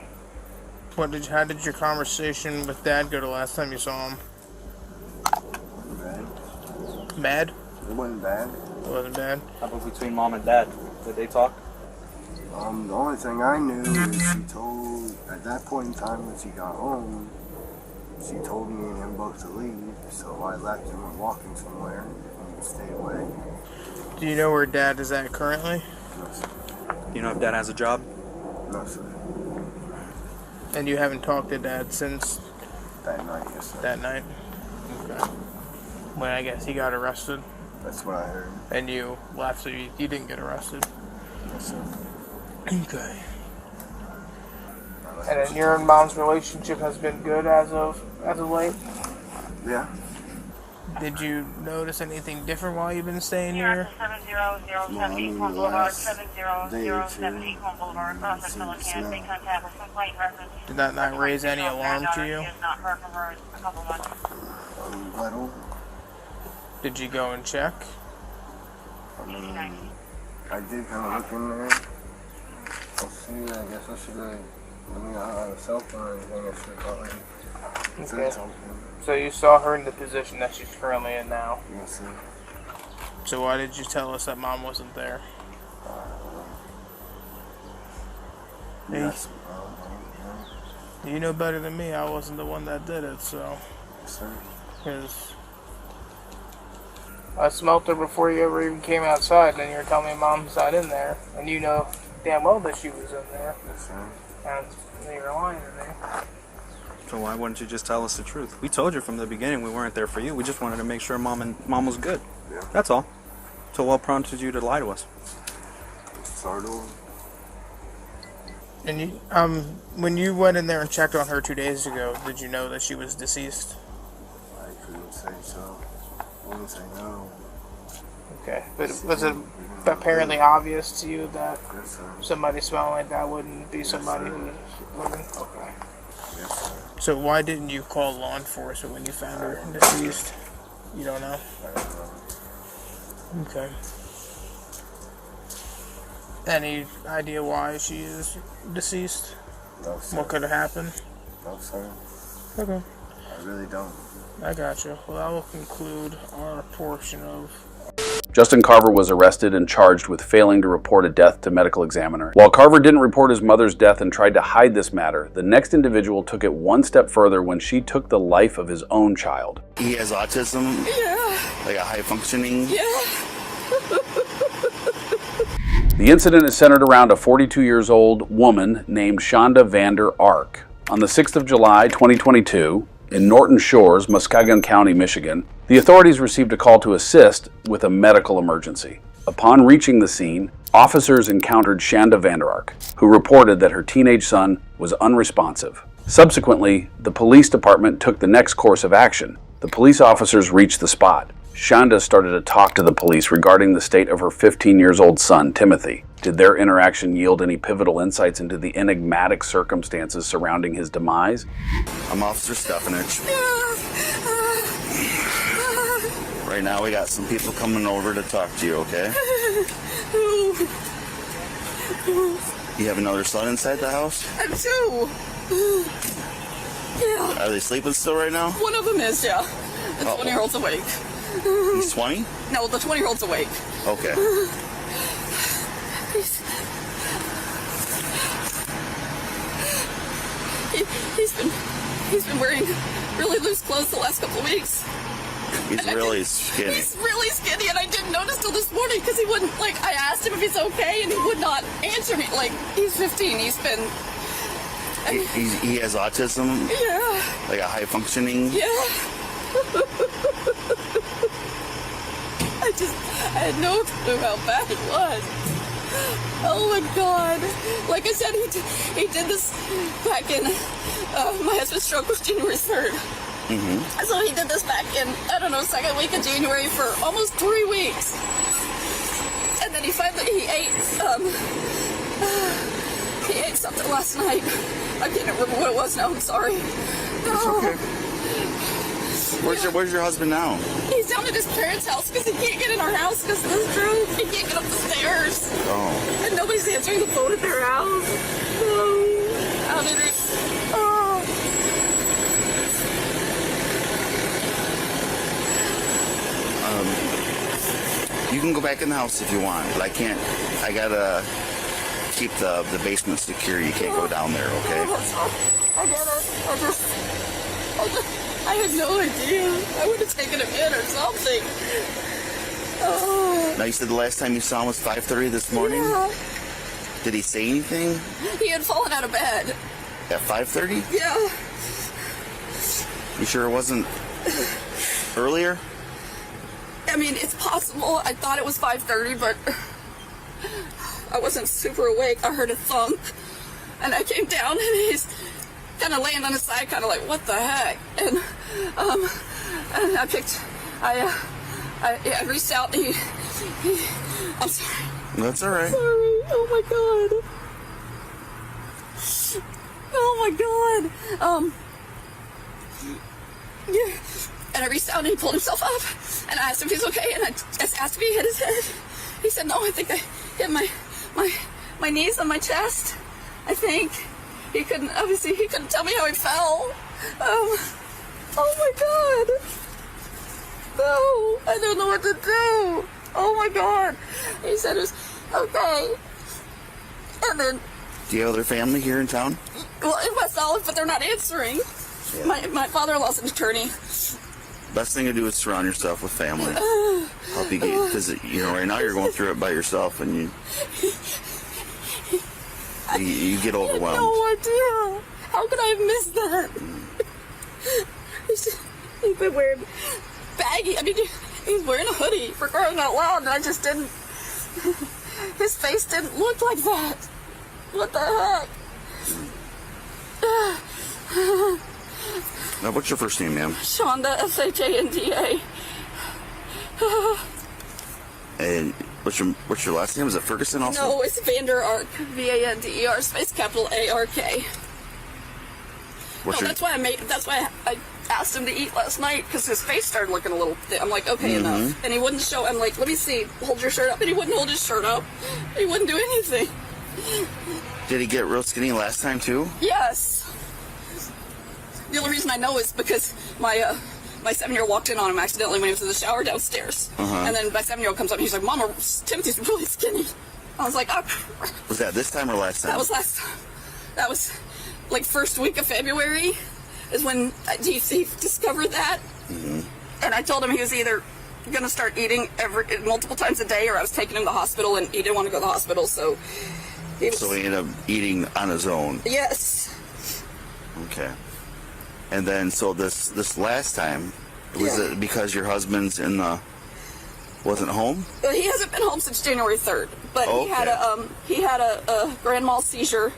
Speaker 11: How did your conversation with Dad go the last time you saw him?
Speaker 15: Bad.
Speaker 11: Bad?
Speaker 15: It wasn't bad.
Speaker 11: It wasn't bad?
Speaker 9: How about between Mom and Dad? Did they talk?
Speaker 15: The only thing I knew is she told, at that point in time when she got home, she told me and him both to leave, so I left and went walking somewhere and he stayed away.
Speaker 11: Do you know where Dad is at currently?
Speaker 15: No, sir.
Speaker 9: Do you know if Dad has a job?
Speaker 15: No, sir.
Speaker 11: And you haven't talked to Dad since
Speaker 15: That night, yes, sir.
Speaker 11: that night? Okay. When I guess he got arrested?
Speaker 15: That's what I heard.
Speaker 11: And you left, so you didn't get arrested?
Speaker 15: Yes, sir.
Speaker 11: Okay. And then your and Mom's relationship has been good as of late?
Speaker 15: Yeah.
Speaker 11: Did you notice anything different while you've been staying here?
Speaker 15: Well, I mean, the last day or two,
Speaker 11: Did that not raise any alarm to you?
Speaker 15: Little.
Speaker 11: Did you go and check?
Speaker 15: I mean, I did kind of look in there. I'll see, I guess I should have, I don't have a cell phone or anything, I should have probably said something.
Speaker 11: So you saw her in the position that she's currently in now?
Speaker 15: Yes, sir.
Speaker 11: So why did you tell us that Mom wasn't there?
Speaker 15: Yes.
Speaker 11: You know better than me, I wasn't the one that did it, so.
Speaker 15: Yes, sir.
Speaker 11: Because I smelt her before you ever even came outside, and you're telling me Mom's not in there, and you know damn well that she was in there.
Speaker 15: Yes, sir.
Speaker 11: And you're lying to me.
Speaker 9: So why wouldn't you just tell us the truth? We told you from the beginning we weren't there for you. We just wanted to make sure Mom was good.
Speaker 15: Yeah.
Speaker 9: That's all. So what prompted you to lie to us?
Speaker 15: Sort of.
Speaker 11: And you, when you went in there and checked on her 2 days ago, did you know that she was deceased?
Speaker 15: I couldn't say so. I wouldn't say no.
Speaker 11: Okay, but was it apparently obvious to you that
Speaker 15: Yes, sir.
Speaker 11: somebody smelling like that wouldn't be somebody
Speaker 15: sir.
Speaker 11: who was living? Okay.
Speaker 15: Yes, sir.
Speaker 11: So why didn't you call law enforcement when you found her deceased? You don't know?
Speaker 15: I don't know.
Speaker 11: Okay. Any idea why she is deceased?
Speaker 15: No, sir.
Speaker 11: What could have happened?
Speaker 15: No, sir.
Speaker 11: Okay.
Speaker 15: I really don't.
Speaker 11: I gotcha. Well, that will conclude our portion of...
Speaker 3: Justin Carver was arrested and charged with failing to report a death to medical examiner. While Carver didn't report his mother's death and tried to hide this matter, the next individual took it one step further when she took the life of his own child.
Speaker 16: He has autism?
Speaker 10: Yeah.
Speaker 16: Like a high functioning?
Speaker 10: Yeah.
Speaker 3: The incident is centered around a 42-year-old woman named Shonda Vander Ark. On the 6th of July, 2022, in Norton Shores, Muskegon County, Michigan, the authorities received a call to assist with a medical emergency. Upon reaching the scene, officers encountered Shonda Vander Ark, who reported that her teenage son was unresponsive. Subsequently, the police department took the next course of action. The police officers reached the spot. Shonda started to talk to the police regarding the state of her 15-year-old son, Timothy. Did their interaction yield any pivotal insights into the enigmatic circumstances surrounding his demise?
Speaker 16: I'm Officer Stefanich. Right now we got some people coming over to talk to you, okay? You have another son inside the house?
Speaker 10: I have two. Yeah.
Speaker 16: Are they sleeping still right now?
Speaker 10: One of them is, yeah. The 20-year-old's awake.
Speaker 16: He's 20?
Speaker 10: No, the 20-year-old's awake.
Speaker 16: Okay.
Speaker 10: He's been wearing really loose clothes the last couple of weeks.
Speaker 16: He's really skinny.
Speaker 10: He's really skinny, and I didn't notice till this morning because he wouldn't, I asked him if he's okay, and he would not answer me. He's 15. He's been...
Speaker 16: He has autism?
Speaker 10: Yeah.
Speaker 16: Like a high functioning?
Speaker 10: Yeah. I had no clue how bad it was. Oh my God. Like I said, he did this back in, my husband's stroke was January 3rd. So he did this back in, I don't know, second week of January for almost 3 weeks. And then he ate something last night. I can't remember what it was now, I'm sorry.
Speaker 16: It's okay. Where's your husband now?
Speaker 10: He's down at his parents' house because he can't get in our house because of this drone. He can't get up the stairs.
Speaker 16: Oh.
Speaker 10: And nobody's answering the phone at their house. Oh. How did it? Oh.
Speaker 16: You can go back in the house if you want, but I can't. I gotta keep the basement secure. You can't go down there, okay?
Speaker 10: I get it. I had no idea. I would have taken him in or something. Oh.
Speaker 16: Now, you said the last time you saw him was 5:30 this morning?
Speaker 10: Yeah.
Speaker 16: Did he say anything?
Speaker 10: He had fallen out of bed.
Speaker 16: At 5:30?
Speaker 10: Yeah.
Speaker 16: You sure it wasn't earlier?
Speaker 10: I mean, it's possible. I thought it was 5:30, but I wasn't super awake. I heard a thunk, and I came down, and he's kind of laying on his side, kind of like, what the heck? And I reached out, and I'm sorry.
Speaker 16: That's all right.
Speaker 10: Sorry. Oh my God. Oh my God. Yeah. And I reached out and he pulled himself up, and I asked him if he's okay, and I just asked if he hit his head. He said, no, I think I hit my knees on my chest, I think. He couldn't tell me how he fell. Oh my God. No, I don't know what to do. Oh my God. He said it was okay. And then,
Speaker 16: Do you have other family here in town?
Speaker 10: well, in West Olive, but they're not answering.
Speaker 16: Yeah.
Speaker 10: My father-in-law's an attorney.
Speaker 16: Best thing to do is surround yourself with family. Help you get, because right now you're going through it by yourself, and you get overwhelmed.
Speaker 10: I had no idea. How could I have missed that? He's been wearing baggy. I mean, he's wearing a hoodie, for crying out loud, and I just didn't. His face didn't look like that. What the heck?
Speaker 16: Now, what's your first name, ma'am?
Speaker 10: Shonda, Shanda.
Speaker 16: And what's your last name? Is it Ferguson also?
Speaker 10: No, it's Vander Ark, Vander, space capital ARK. That's why I asked him to eat last night, because his face started looking a little thin. I'm like, okay, enough. And he wouldn't show. I'm like, let me see. Hold your shirt up. And he wouldn't hold his shirt up. He wouldn't do anything.
Speaker 16: Did he get real skinny last time too?
Speaker 10: Yes. The only reason I know is because my 7-year-old walked in on him accidentally when he was in the shower downstairs. And then my 7-year-old comes up and he's like, Mama, Timothy's really skinny. I was like, oh.
Speaker 16: Was that this time or last time?
Speaker 10: That was last time. That was like first week of February is when he discovered that. And I told him he was either going to start eating multiple times a day, or I was taking him to the hospital, and he didn't want to go to the hospital, so he
Speaker 16: ended up eating on his own.
Speaker 10: Yes.
Speaker 16: Okay. And then, so this last time, was it because your husband's wasn't home?
Speaker 10: Well, he hasn't been home since January 3rd, but he had a grand mal seizure.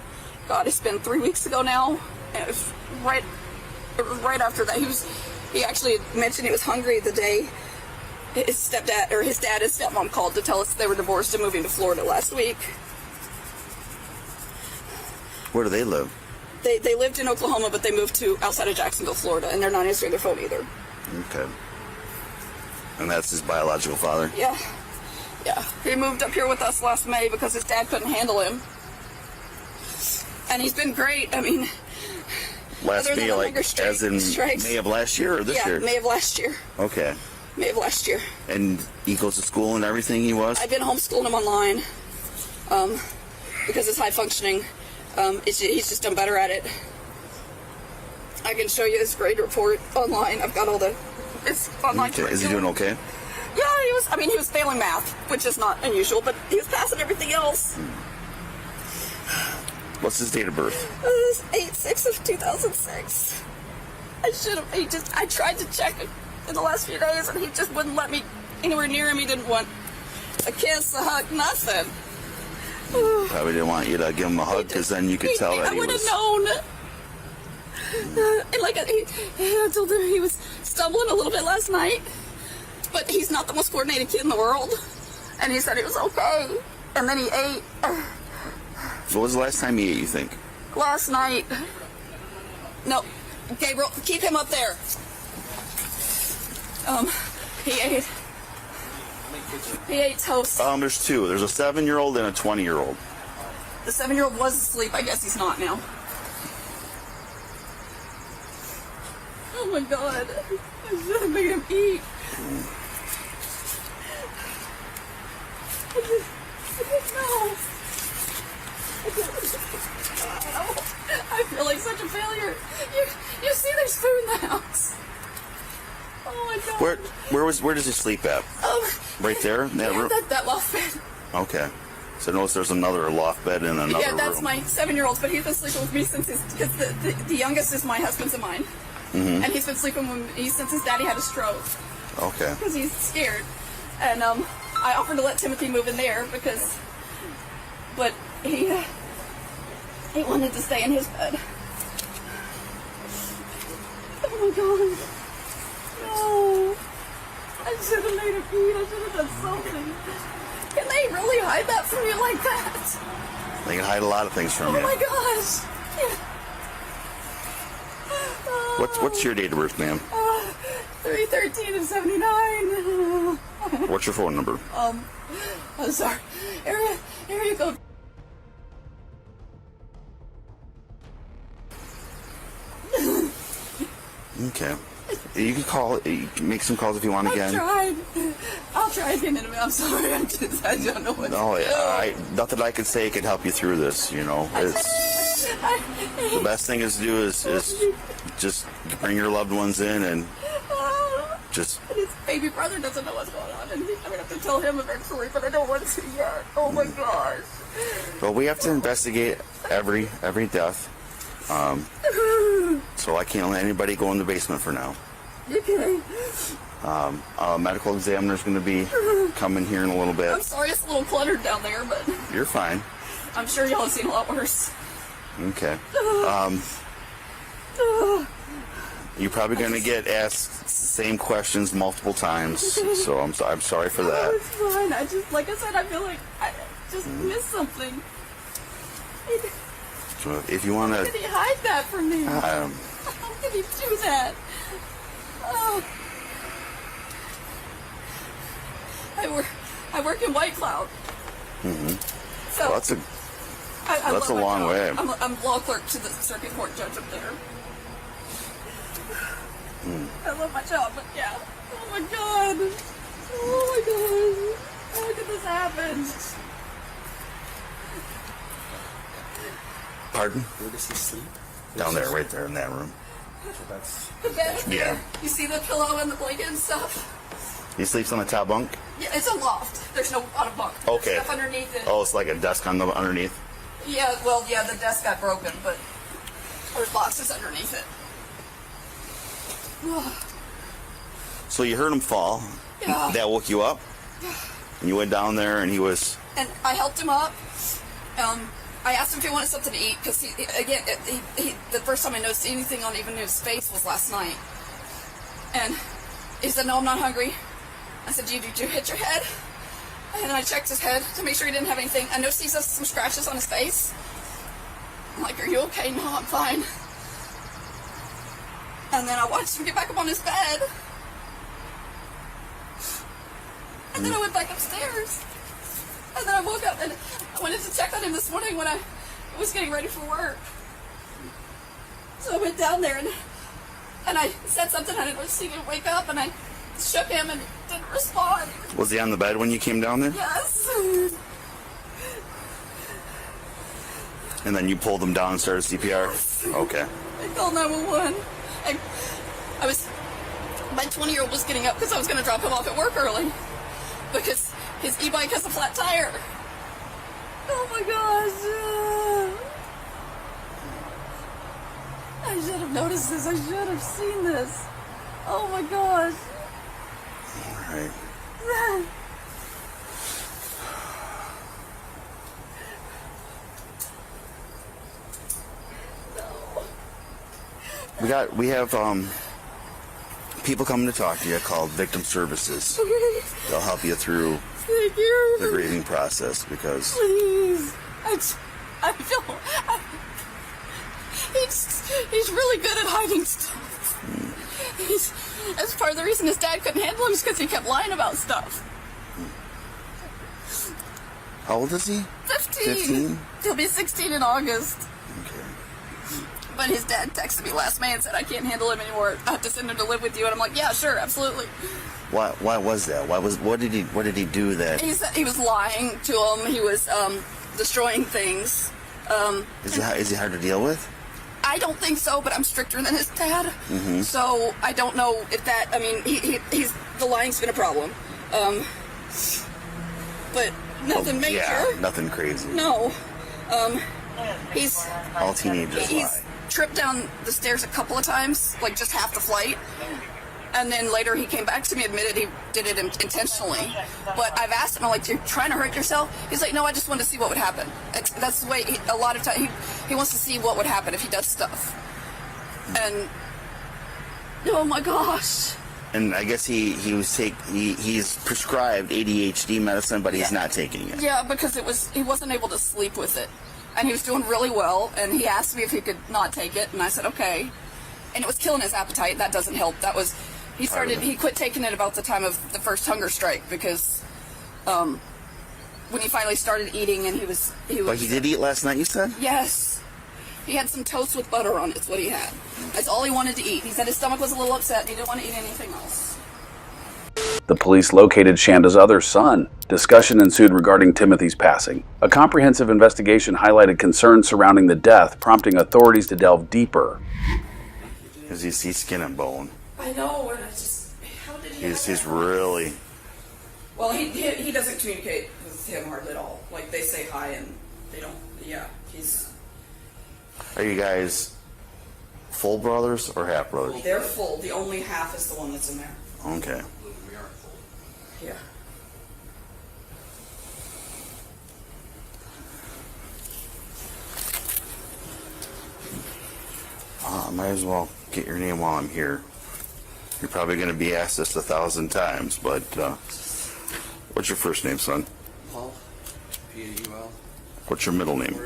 Speaker 10: God, it's been 3 weeks ago now. And it was right after that, he actually mentioned he was hungry the day his dad and stepmom called to tell us they were divorced and moving to Florida last week.
Speaker 16: Where do they live?
Speaker 10: They lived in Oklahoma, but they moved to outside of Jacksonville, Florida, and they're not answering their phone either.
Speaker 16: Okay. And that's his biological father?
Speaker 10: Yeah. Yeah. He moved up here with us last May because his dad couldn't handle him. And he's been great. I mean,
Speaker 16: last May, like, as in May of last year or this year?
Speaker 10: Yeah, May of last year.
Speaker 16: Okay.
Speaker 10: May of last year.
Speaker 16: And he goes to school and everything, he was?
Speaker 10: I've been homeschooling him online because it's high functioning. He's just done better at it. I can show you his grade report online. I've got all it's online.
Speaker 16: Okay. Is he doing okay?
Speaker 10: Yeah, he was failing math, which is not unusual, but he was passing everything else.
Speaker 16: What's his date of birth?
Speaker 10: It was 8/6/2006. I tried to check it in the last few days, and he just wouldn't let me anywhere near him. He didn't want a kiss, a hug, nothing.
Speaker 16: Probably didn't want you to give him a hug because then you could tell that
Speaker 10: I
Speaker 16: he
Speaker 10: would have
Speaker 16: was.
Speaker 10: known. And like I told him, he was stumbling a little bit last night, but he's not the most coordinated kid in the world. And he said it was okay. And then he ate.
Speaker 16: What was the last time he ate, you think?
Speaker 10: Last night. No, Gabriel, keep him up there. He ate toast.
Speaker 16: There's two. There's a 7-year-old and a 20-year-old.
Speaker 10: The 7-year-old was asleep. I guess he's not now. Oh my God. I should have made him eat. I just know. I feel like such a failure. You see there's food in the house. Oh my God.
Speaker 16: Where does he sleep at? Right there in that room?
Speaker 10: That loft bed.
Speaker 16: Okay. So notice there's another loft bed in another room.
Speaker 10: Yeah, that's my 7-year-old, but he's been sleeping with me since because the youngest is my husband's and mine.
Speaker 16: Mm-hmm.
Speaker 10: And he's been sleeping with me since his daddy had a stroke.
Speaker 16: Okay.
Speaker 10: Because he's scared. And I offered to let Timothy move in there but he wanted to stay in his bed. Oh my God. No. I should have made him eat. I should have done something. Can they really hide that from you like that?
Speaker 16: They can hide a lot of things from
Speaker 10: Oh
Speaker 16: you.
Speaker 10: my gosh.
Speaker 16: What's your date of birth, ma'am?
Speaker 10: 313 and 79.
Speaker 16: What's your phone number?
Speaker 10: I'm sorry. Area code.
Speaker 16: Okay. You can call. You can make some calls if you want again.
Speaker 10: I'll try again in a minute. I'm sorry. I don't know what
Speaker 16: No,
Speaker 10: to do.
Speaker 16: nothing I can say could help you through this. You know, it's the best thing is to do is just bring your loved ones in and just.
Speaker 10: And his baby brother doesn't know what's going on, and I'm gonna have to tell him eventually, but I don't want to yet. Oh my gosh.
Speaker 16: Well, we have to investigate every death. So I can't let anybody go in the basement for now.
Speaker 10: Okay.
Speaker 16: A medical examiner's going to be coming here in a little bit.
Speaker 10: I'm sorry it's a little cluttered down there, but
Speaker 16: You're fine.
Speaker 10: I'm sure y'all have seen a lot worse.
Speaker 16: Okay. You're probably going to get asked the same questions multiple times, so I'm sorry for
Speaker 10: Oh,
Speaker 16: that.
Speaker 10: it's fine. I just, like I said, I feel like I just missed something.
Speaker 16: So if you want
Speaker 10: How could
Speaker 16: to,
Speaker 10: he hide that from me? How could he do that? Oh. I work in White Cloud. So
Speaker 16: well, that's a
Speaker 10: I
Speaker 16: that's
Speaker 10: love
Speaker 16: a
Speaker 10: my
Speaker 16: long
Speaker 10: job.
Speaker 16: way.
Speaker 10: I'm law clerk to the circuit court judge up there. I love my job, but yeah. Oh my God. Oh my God. How did this happen?
Speaker 16: Pardon?
Speaker 6: Where does he sleep?
Speaker 16: Down there, right there in that room.
Speaker 10: The bed.
Speaker 16: Yeah.
Speaker 10: You see the pillow and the blanket and stuff?
Speaker 16: He sleeps on the top bunk.
Speaker 10: Yeah, it's a loft. There's no bottom bunk.
Speaker 16: Okay.
Speaker 10: There's stuff underneath it.
Speaker 16: Oh, it's like a desk on the underneath.
Speaker 10: Yeah, well, yeah, the desk got broken, but there's boxes underneath it.
Speaker 16: So you heard him fall.
Speaker 10: Yeah.
Speaker 16: That woke you up. And you went down there, and he was.
Speaker 10: And I helped him up. I asked him if he wanted something to eat because the first time I noticed anything on even his face was last night. And he said, "No, I'm not hungry." I said, "Did you hit your head?" And then I checked his head to make sure he didn't have anything. I noticed he has some scratches on his face. I'm like, "Are you okay?" "No, I'm fine." And then I watched him get back up on his bed. And then I went back upstairs. And then I woke up and I wanted to check on him this morning when I was getting ready for work. So I went down there and I said something. I didn't know he didn't wake up, and I shook him and he didn't respond.
Speaker 16: Was he on the bed when you came down there?
Speaker 10: Yes.
Speaker 16: And then you pulled him down and started CPR? Okay.
Speaker 10: I called 911. My 20-year-old was getting up because I was going to drop him off at work early because his e-bike has a flat tire. Oh my gosh. I should have noticed this. I should have seen this. Oh my gosh.
Speaker 16: All right. We have people coming to talk to you called Victim Services.
Speaker 10: Okay.
Speaker 16: They'll help you through
Speaker 10: Thank you.
Speaker 16: the grieving process because
Speaker 10: Please. I feel. He's really good at hiding stuff. That's part of the reason his dad couldn't handle him is because he kept lying about stuff.
Speaker 16: How old is he?
Speaker 10: 15.
Speaker 16: 15?
Speaker 10: He'll be 16 in August.
Speaker 16: Okay.
Speaker 10: But his dad texted me last May and said, I can't handle him anymore. I have to send him to live with you. And I'm like, yeah, sure, absolutely.
Speaker 16: Why was that? What did he do that?
Speaker 10: He said he was lying to him. He was destroying things.
Speaker 16: Is he hard to deal with?
Speaker 10: I don't think so, but I'm stricter than his dad.
Speaker 16: Mm-hmm.
Speaker 10: So I don't know if that, I mean, he's the lying's been a problem. But nothing major.
Speaker 16: Yeah, nothing crazy.
Speaker 10: No. He's
Speaker 16: All teenagers lie.
Speaker 10: Tripped down the stairs a couple of times, like just half the flight. And then later he came back to me, admitted he did it intentionally. But I've asked him, I'm like, you're trying to hurt yourself? He's like, no, I just wanted to see what would happen. That's the way, a lot of times, he wants to see what would happen if he does stuff. And, oh my gosh.
Speaker 16: And I guess he's prescribed ADHD medicine, but he's not taking it.
Speaker 10: Yeah, because he wasn't able to sleep with it. And he was doing really well, and he asked me if he could not take it, and I said, okay. And it was killing his appetite. That doesn't help. He quit taking it about the time of the first hunger strike because when he finally started eating and he was.
Speaker 16: But he did eat last night, you said?
Speaker 10: Yes. He had some toast with butter on it, is what he had. That's all he wanted to eat. He said his stomach was a little upset and he didn't want to eat anything else.
Speaker 3: The police located Shanda's other son. Discussion ensued regarding Timothy's passing. A comprehensive investigation highlighted concerns surrounding the death, prompting authorities to delve deeper.
Speaker 16: Because he's skin and bone.
Speaker 10: I know, and how did he...
Speaker 16: He's really...
Speaker 10: Well, he doesn't communicate with him hardly at all. Like, they say hi and they don't... Yeah, he's...
Speaker 16: Are you guys full brothers or half brothers?
Speaker 10: They're full. The only half is the one that's in there.
Speaker 16: Okay.
Speaker 10: Yeah.
Speaker 16: Might as well get your name while I'm here. You're probably going to be asked this 1,000 times, but what's your first name, son?
Speaker 17: Paul. P-A-U-L.
Speaker 16: What's your middle name?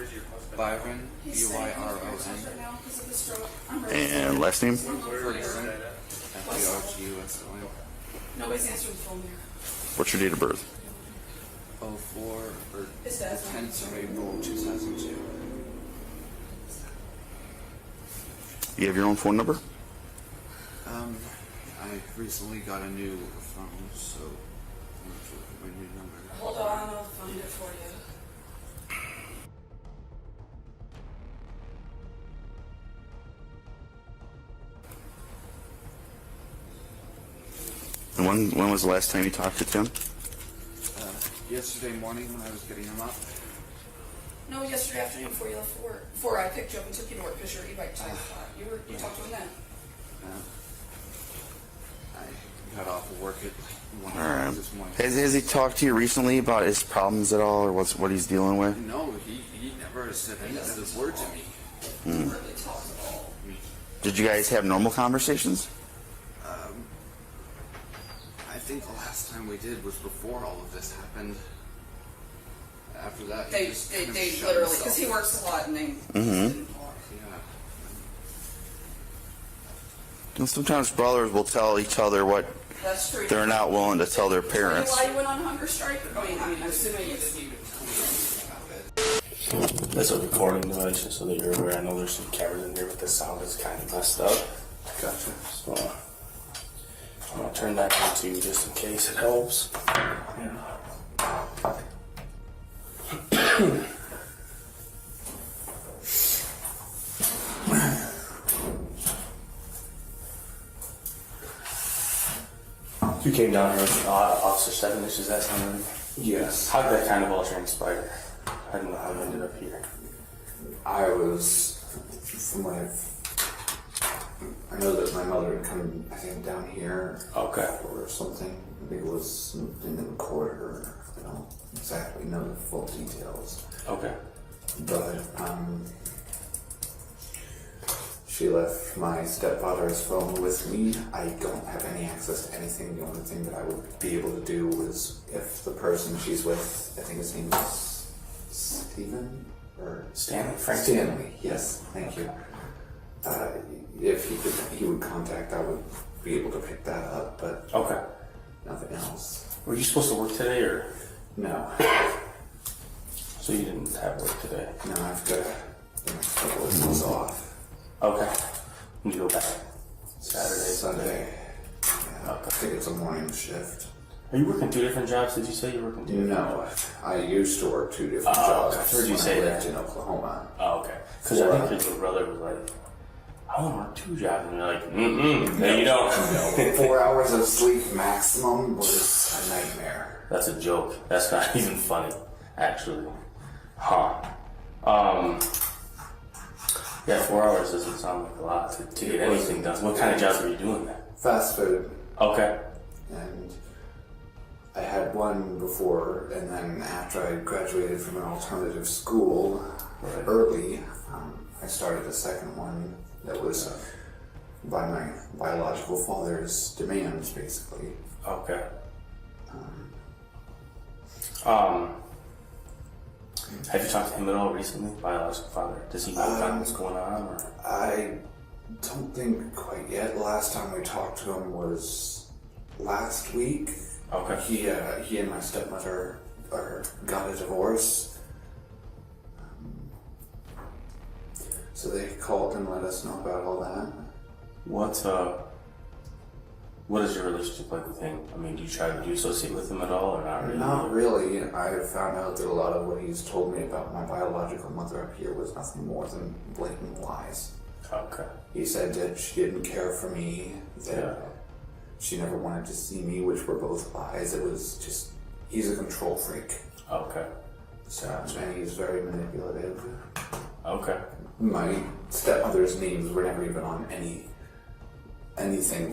Speaker 17: Byron. B-Y-R-O-N.
Speaker 16: And last name?
Speaker 17: Ferguson. F-E-R-G-U-S-O-N.
Speaker 10: Nobody's answering the phone here.
Speaker 16: What's your date of birth?
Speaker 17: 10th of April 2002.
Speaker 16: You have your own phone number?
Speaker 17: I recently got a new phone, so I'm not sure my new number.
Speaker 10: Hold on, I'll find it for you.
Speaker 16: And when was the last time you talked to Tim?
Speaker 17: Yesterday morning when I was getting him up.
Speaker 10: No, yesterday afternoon before you left for work. Before I picked you up and took you to work because your e-bike tire was flat. You talked to him then.
Speaker 17: I got off of work at 1
Speaker 16: Alright.
Speaker 17: this morning.
Speaker 16: Has he talked to you recently about his problems at all, or what he's dealing with?
Speaker 17: No, he never said any of this word to me.
Speaker 16: Hmm. Did you guys have normal conversations?
Speaker 17: I think the last time we did was before all of this happened. After that,
Speaker 10: They literally, because he works a lot and they
Speaker 16: Mm-hmm. And sometimes brothers will tell each other what
Speaker 10: That's true.
Speaker 16: they're not willing to tell their parents.
Speaker 10: Why you went on hunger strike? I mean, I'm assuming it's...
Speaker 18: That's a recording device, just so that you're aware. I know there's some cameras in here, but the sound is kind of messed up. Gotcha. So I'm gonna turn that on too, just in case it helps. Yeah. You came down here with Officer Stevenage, is that something?
Speaker 17: Yes.
Speaker 18: How did that kind of all transpire? I don't know how you ended up here.
Speaker 17: I was, from what I know that my mother had come, I think, down here.
Speaker 18: Okay.
Speaker 17: Or something. I think it was in the recorder. I don't exactly know the full details.
Speaker 18: Okay.
Speaker 17: But, She left my stepfather's phone with me. I don't have any access to anything. The only thing that I would be able to do is if the person she's with, I think his name is Stephen or
Speaker 18: Stanley.
Speaker 17: Frank Stanley. Yes, thank you. If he would contact, I would be able to pick that up. But
Speaker 18: Okay.
Speaker 17: nothing else.
Speaker 18: Were you supposed to work today, or
Speaker 17: No.
Speaker 18: so you didn't have work today?
Speaker 17: No, I've got the next couple of days off.
Speaker 18: Okay. You go back Saturday,
Speaker 17: Sunday. Yeah, I think it's a morning shift.
Speaker 18: Are you working 2 different jobs? Did you say you're working 2 different jobs?
Speaker 17: No, I used to work 2 different
Speaker 18: Oh,
Speaker 17: jobs.
Speaker 18: okay. I heard you
Speaker 17: when
Speaker 18: say
Speaker 17: I lived
Speaker 18: that.
Speaker 17: in Oklahoma.
Speaker 18: Oh, okay. Because I think your little brother was like, I want to work 2 jobs. And you're like, no, you don't.
Speaker 17: No, 4 hours of sleep maximum was a nightmare.
Speaker 18: That's a joke. That's not even funny, actually. Huh. Yeah, 4 hours doesn't sound like a lot to get anything done. What kind of jobs were you doing then?
Speaker 17: Fast food.
Speaker 18: Okay.
Speaker 17: And I had one before, and then after I graduated from an alternative school early, I started a second one that was by my biological father's demands, basically.
Speaker 18: Okay. Have you talked to him at all recently, biological father? Does he know kind of what's going on? Or?
Speaker 17: I don't think quite yet. Last time we talked to him was last week.
Speaker 18: Okay.
Speaker 17: He and my stepmother got a divorce. So they called and let us know about all that.
Speaker 18: What is your relationship like with him? I mean, do you associate with him at all, or not really?
Speaker 17: Not really. I found out that a lot of what he's told me about my biological mother up here was nothing more than blatant lies.
Speaker 18: Okay.
Speaker 17: He said that she didn't care for me, that she never wanted to see me, which were both lies. It was just, he's a control freak.
Speaker 18: Okay.
Speaker 17: So, and he's very manipulative.
Speaker 18: Okay.
Speaker 17: My stepmother's names were never even on anything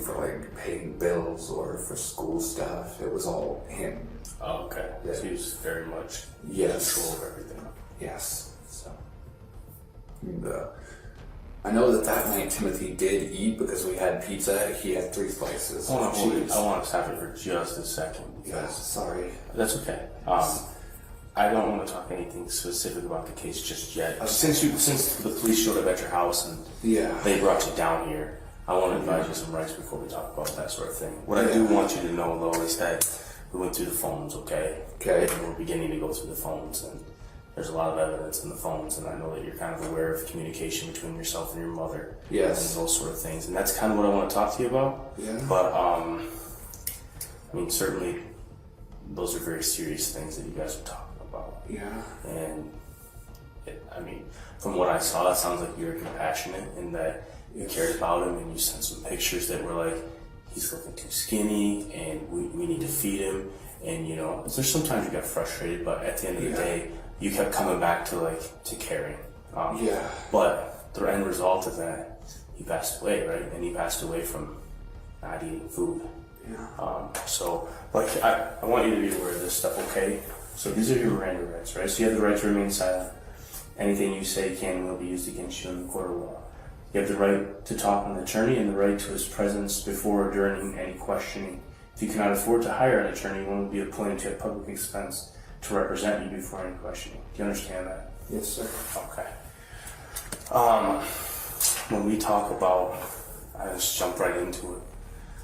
Speaker 17: for like paying bills or for school stuff. It was all him.
Speaker 18: Okay.
Speaker 17: Yeah.
Speaker 18: So he was very much in
Speaker 17: Yes.
Speaker 18: control of everything.
Speaker 17: Yes. So, and, I know that night Timothy did eat because we had pizza. He had 3 slices.
Speaker 18: I want to stop it for just a second.
Speaker 17: Yeah, sorry.
Speaker 18: That's okay. I don't want to talk anything specific about the case just yet.
Speaker 17: Okay.
Speaker 18: Since the police showed up at your house and they brought you down here, I want to advise you some rights before we talk about that sort of thing. What I do want you to know, though, is that we went through the phones, okay?
Speaker 17: Okay.
Speaker 18: And we're beginning to go through the phones, and there's a lot of evidence in the phones, and I know that you're kind of aware of communication between yourself and your mother.
Speaker 17: Yes.
Speaker 18: And those sort of things, and that's kind of what I want to talk to you about.
Speaker 17: Yeah.
Speaker 18: But, I mean, certainly, those are very serious things that you guys are talking about.
Speaker 17: Yeah.
Speaker 18: And, from what I saw, it sounds like you're compassionate in that you cared about him and you sent some pictures that were like, he's looking too skinny and we need to feed him. And, there's sometimes you got frustrated, but at the end of the day, you kept coming back to caring. But the end result of that, he passed away, right? And he passed away from not eating food.
Speaker 17: Yeah.
Speaker 18: I want you to be aware of this stuff, okay? So these are your Miranda rights, right? So you have the right to remain silent. Anything you say can and will be used against you in the court of law. You have the right to talk with an attorney and the right to his presence before or during any questioning. If you cannot afford to hire an attorney, one will be appointed to a public expense to represent you before any questioning. Do you understand that?
Speaker 17: Yes, sir.
Speaker 18: Okay. When we talk about, I just jump right into it.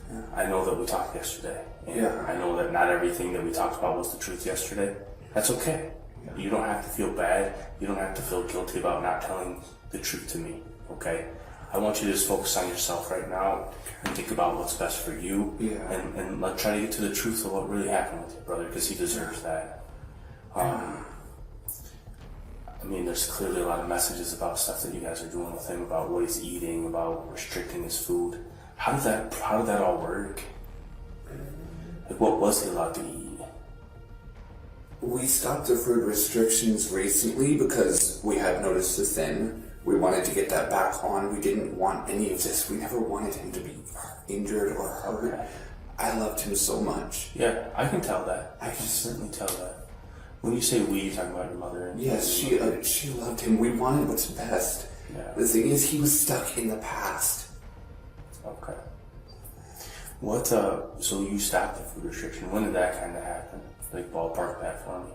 Speaker 17: Yeah.
Speaker 18: I know that we talked yesterday. And I know that not everything that we talked about was the truth yesterday. That's okay. You don't have to feel bad. You don't have to feel guilty about not telling the truth to me, okay? I want you to just focus on yourself right now and think about what's best for you. And try to get to the truth of what really happened with your brother, because he deserves that. There's clearly a lot of messages about stuff that you guys are doing with him, about what he's eating, about restricting his food. How did that all work? What was he allowed to eat?
Speaker 17: We stopped the food restrictions recently because we had noticed the thin. We wanted to get that back on. We didn't want any of this. We never wanted him to be injured or hurt. Okay. I loved him so much.
Speaker 18: Yeah, I can tell that. I can certainly tell that. When you say we, you're talking about your mother.
Speaker 17: Yes, she loved him. We wanted what's best.
Speaker 18: Yeah.
Speaker 17: The thing is, he was stuck in the past.
Speaker 18: Okay. What, so you stopped the food restriction. When did that kind of happen? Like, ballpark that for me.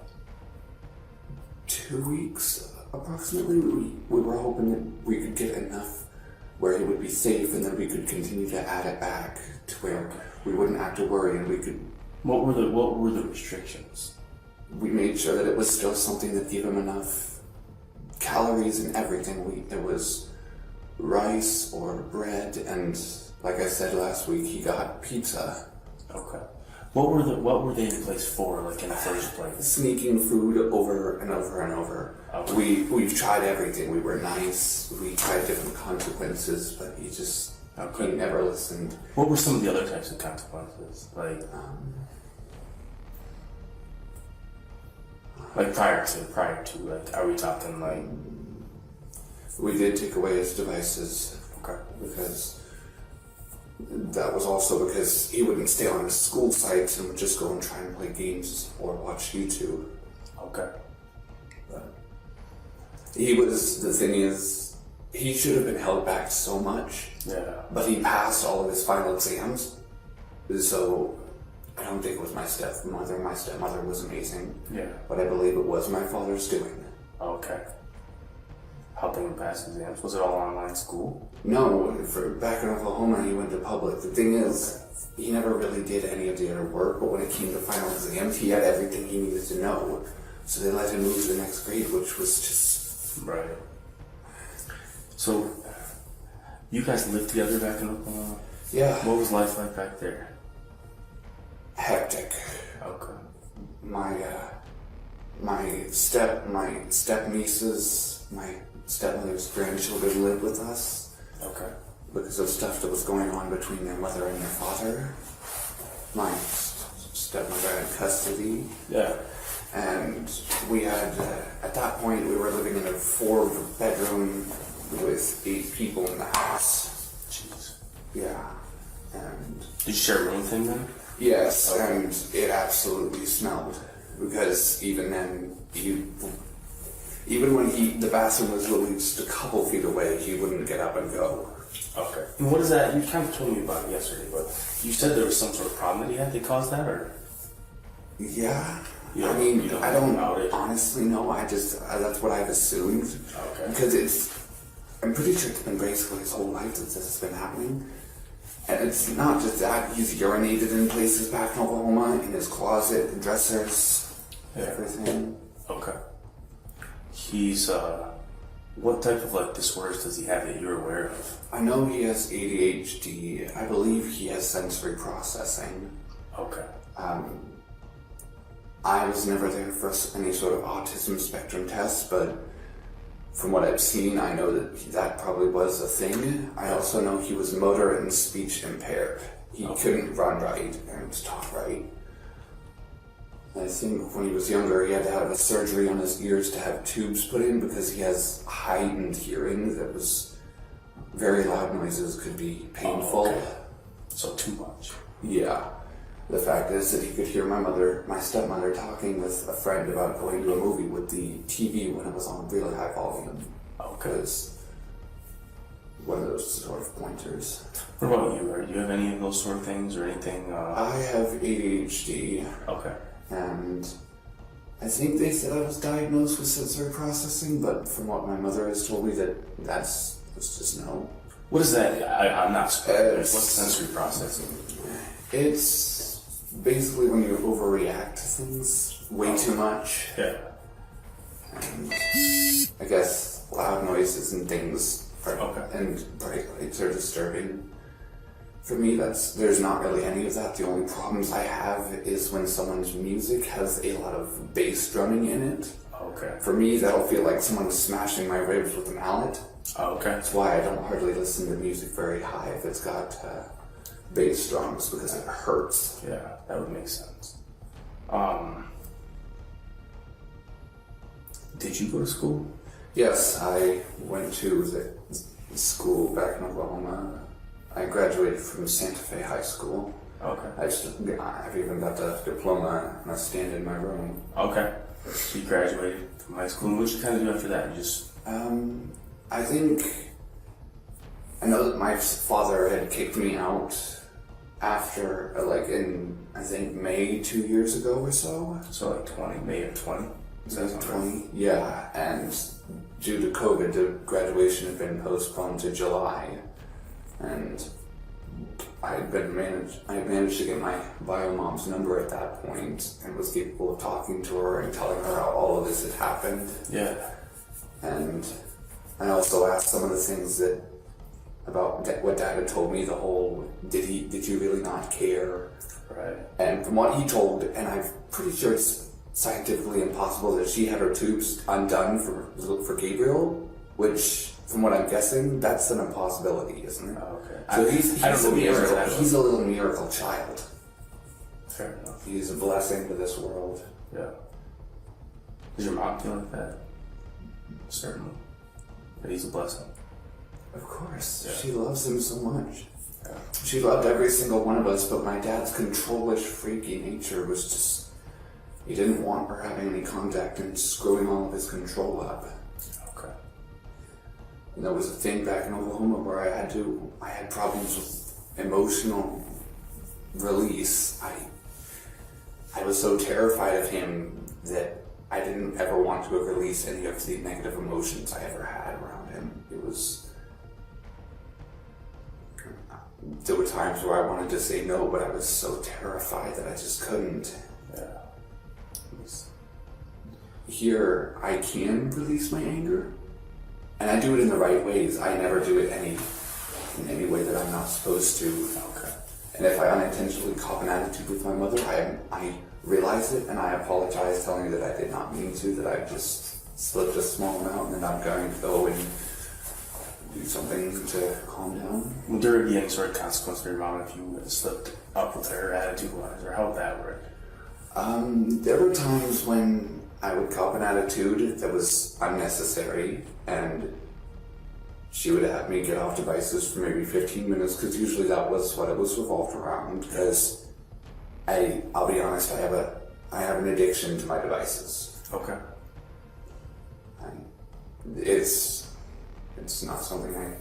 Speaker 17: 2 weeks, approximately. We were hoping that we could get enough where he would be safe, and then we could continue to add it back to where we wouldn't have to worry, and we could...
Speaker 18: What were the restrictions?
Speaker 17: We made sure that it was still something that gave him enough calories and everything. It was rice or bread, and like I said last week, he got pizza.
Speaker 18: Okay. What were they in place for, like, in the first place?
Speaker 17: Sneaking food over and over and over. Okay. We've tried everything. We were nice. We tried different consequences, but he just he never listened.
Speaker 18: What were some of the other types of consequences? Like prior to, like, are we talking like?
Speaker 17: We did take away his devices. Okay. Because that was also because he wouldn't stay on his school sites and would just go and try and play games or watch YouTube.
Speaker 18: Okay.
Speaker 17: But the thing is, he should have been held back so much.
Speaker 18: Yeah.
Speaker 17: But he passed all of his final exams. So I don't think it was my stepmother. My stepmother was amazing.
Speaker 18: Yeah.
Speaker 17: But I believe it was my father's doing.
Speaker 18: Okay. Helping him pass exams. Was it all online school?
Speaker 17: No, back in Oklahoma, he went to public. The thing is, he never really did any of the other work, but when it came to final exams, he had everything he needed to know. So they let him move to the next grade, which was just...
Speaker 18: Right. So, you guys lived together back in Oklahoma?
Speaker 17: Yeah.
Speaker 18: What was life like back there?
Speaker 17: Hectic.
Speaker 18: Okay.
Speaker 17: My step nieces, my stepmother's grandchildren lived with us.
Speaker 18: Okay.
Speaker 17: Because of stuff that was going on between their mother and their father. My stepmother had custody.
Speaker 18: Yeah.
Speaker 17: And we had, at that point, we were living in a 4-bedroom with 8 people in the house.
Speaker 18: Jeez.
Speaker 17: Yeah. And...
Speaker 18: Did you share a room with him then?
Speaker 17: Yes, okay. And it absolutely smelled. Because even then, even when the bathroom was literally just a couple feet away, he wouldn't get up and go.
Speaker 18: Okay. And what is that? You kind of told me about it yesterday, but you said there was some sort of problem that he had that caused that, or?
Speaker 17: Yeah. I mean, I don't honestly know. That's what I've assumed.
Speaker 18: Okay.
Speaker 17: Because I'm pretty sure it's been basically his whole life that this has been happening. And it's not just that. He's urinated in places back in Oklahoma, in his closet, dressers, everything.
Speaker 18: Okay. He's, what type of, like, disorders does he have that you're aware of?
Speaker 17: I know he has ADHD. I believe he has sensory processing.
Speaker 18: Okay.
Speaker 17: I was never there for any sort of autism spectrum test, but from what I've seen, I know that probably was a thing. I also know he was motor and speech impaired. He couldn't run right and talk right. I think when he was younger, he had to have a surgery on his ears to have tubes put in because he has heightened hearing that was very loud noises could be painful.
Speaker 18: Oh, okay. So too much.
Speaker 17: Yeah. The fact is that he could hear my stepmother talking with a friend about going to a movie with the TV when it was on really high volume. Because one of those sort of pointers.
Speaker 18: What about you? Do you have any of those sort of things or anything?
Speaker 17: I have ADHD.
Speaker 18: Okay.
Speaker 17: And I think they said I was diagnosed with sensory processing, but from what my mother has told me, that's just no.
Speaker 18: What is that? I'm not sure. What's sensory processing?
Speaker 17: It's basically when you overreact to things way too much.
Speaker 18: Yeah.
Speaker 17: And I guess loud noises and things and bright lights are disturbing. For me, there's not really any of that. The only problems I have is when someone's music has a lot of bass drumming in it.
Speaker 18: Okay.
Speaker 17: For me, that'll feel like someone's smashing my ribs with a mallet.
Speaker 18: Okay.
Speaker 17: That's why I don't hardly listen to music very high if it's got bass drums, because it hurts.
Speaker 18: Yeah, that would make sense. Did you go to school?
Speaker 17: Yes, I went to the school back in Oklahoma. I graduated from Santa Fe High School.
Speaker 18: Okay.
Speaker 17: I've even got the diploma and I stand in my room.
Speaker 18: Okay. So you graduated from high school. And what did you kind of do after that? You just...
Speaker 17: I think I know that my father had kicked me out after, like, in, I think, May 2 years ago or so.
Speaker 18: So like May of 20? Is that
Speaker 17: 20? Yeah, and due to COVID, the graduation had been postponed to July. And I had managed to get my bio mom's number at that point and was capable of talking to her and telling her how all of this had happened.
Speaker 18: Yeah.
Speaker 17: And I also asked some of the things that about what Dad had told me, the whole, did you really not care?
Speaker 18: Right.
Speaker 17: And from what he told, and I'm pretty sure it's scientifically impossible that she had her tubes undone for Gabriel, which, from what I'm guessing, that's an impossibility, isn't it?
Speaker 18: Oh, okay.
Speaker 17: So he's a miracle.
Speaker 18: That
Speaker 17: He's a little miracle child.
Speaker 18: Fair enough.
Speaker 17: He's a blessing to this world.
Speaker 18: Yeah. Does your mom feel like that? Certainly. That he's a blessing.
Speaker 17: Of course.
Speaker 18: Yeah.
Speaker 17: She loves him so much.
Speaker 18: Yeah.
Speaker 17: She loved every single one of us, but my dad's controlish, freaky nature was just... He didn't want her having any contact and screwing all of his control up.
Speaker 18: Okay.
Speaker 17: And there was a thing back in Oklahoma where I had problems with emotional release. I was so terrified of him that I didn't ever want to release any of the negative emotions I ever had around him. There were times where I wanted to say no, but I was so terrified that I just couldn't.
Speaker 18: Yeah.
Speaker 17: Here, I can release my anger, and I do it in the right ways. I never do it in any way that I'm not supposed to.
Speaker 18: Okay.
Speaker 17: And if I unintentionally cop an attitude with my mother, I realize it and I apologize, telling her that I did not mean to, that I just slipped a small amount, and I'm going to go and do something to calm down.
Speaker 18: Would there be any sort of consequence for your mom if you slipped up with her attitude-wise, or how would that work?
Speaker 17: There were times when I would cop an attitude that was unnecessary, and she would have me get off devices for maybe 15 minutes, because usually that was what it was revolved around, because I'll be honest, I have an addiction to my devices.
Speaker 18: Okay.
Speaker 17: And it's not something I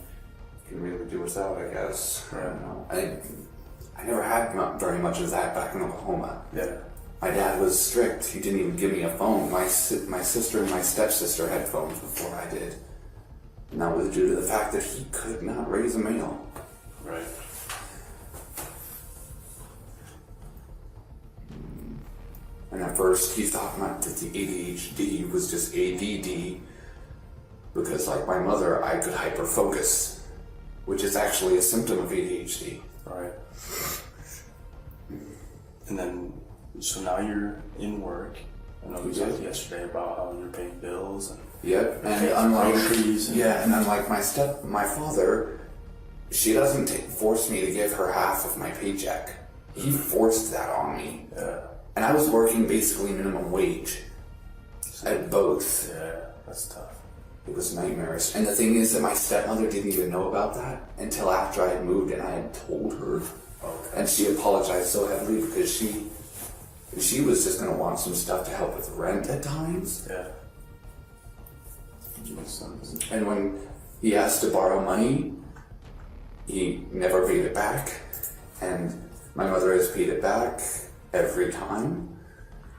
Speaker 17: can really do without, I guess.
Speaker 18: Right.
Speaker 17: I don't know. I never had very much of that back in Oklahoma.
Speaker 18: Yeah.
Speaker 17: My dad was strict. He didn't even give me a phone. My sister and my stepsister had phones before I did. And that was due to the fact that he could not raise a male.
Speaker 18: Right.
Speaker 17: And at first he thought that the ADHD was just ADD, because like my mother, I could hyperfocus, which is actually a symptom of ADHD.
Speaker 18: Right. And then, so now you're in work. I know we talked yesterday about how you're paying bills and
Speaker 17: yep, and unlike
Speaker 18: groceries.
Speaker 17: And unlike my father, she doesn't force me to give her half of my paycheck. He forced that on me.
Speaker 18: Yeah.
Speaker 17: And I was working basically minimum wage at both.
Speaker 18: Yeah, that's tough.
Speaker 17: It was nightmarish. And the thing is that my stepmother didn't even know about that until after I had moved and I had told her.
Speaker 18: Okay.
Speaker 17: And she apologized so heavily because she was just going to want some stuff to help with rent at times.
Speaker 18: Yeah. Makes sense.
Speaker 17: And when he asked to borrow money, he never paid it back. And my mother has paid it back every time.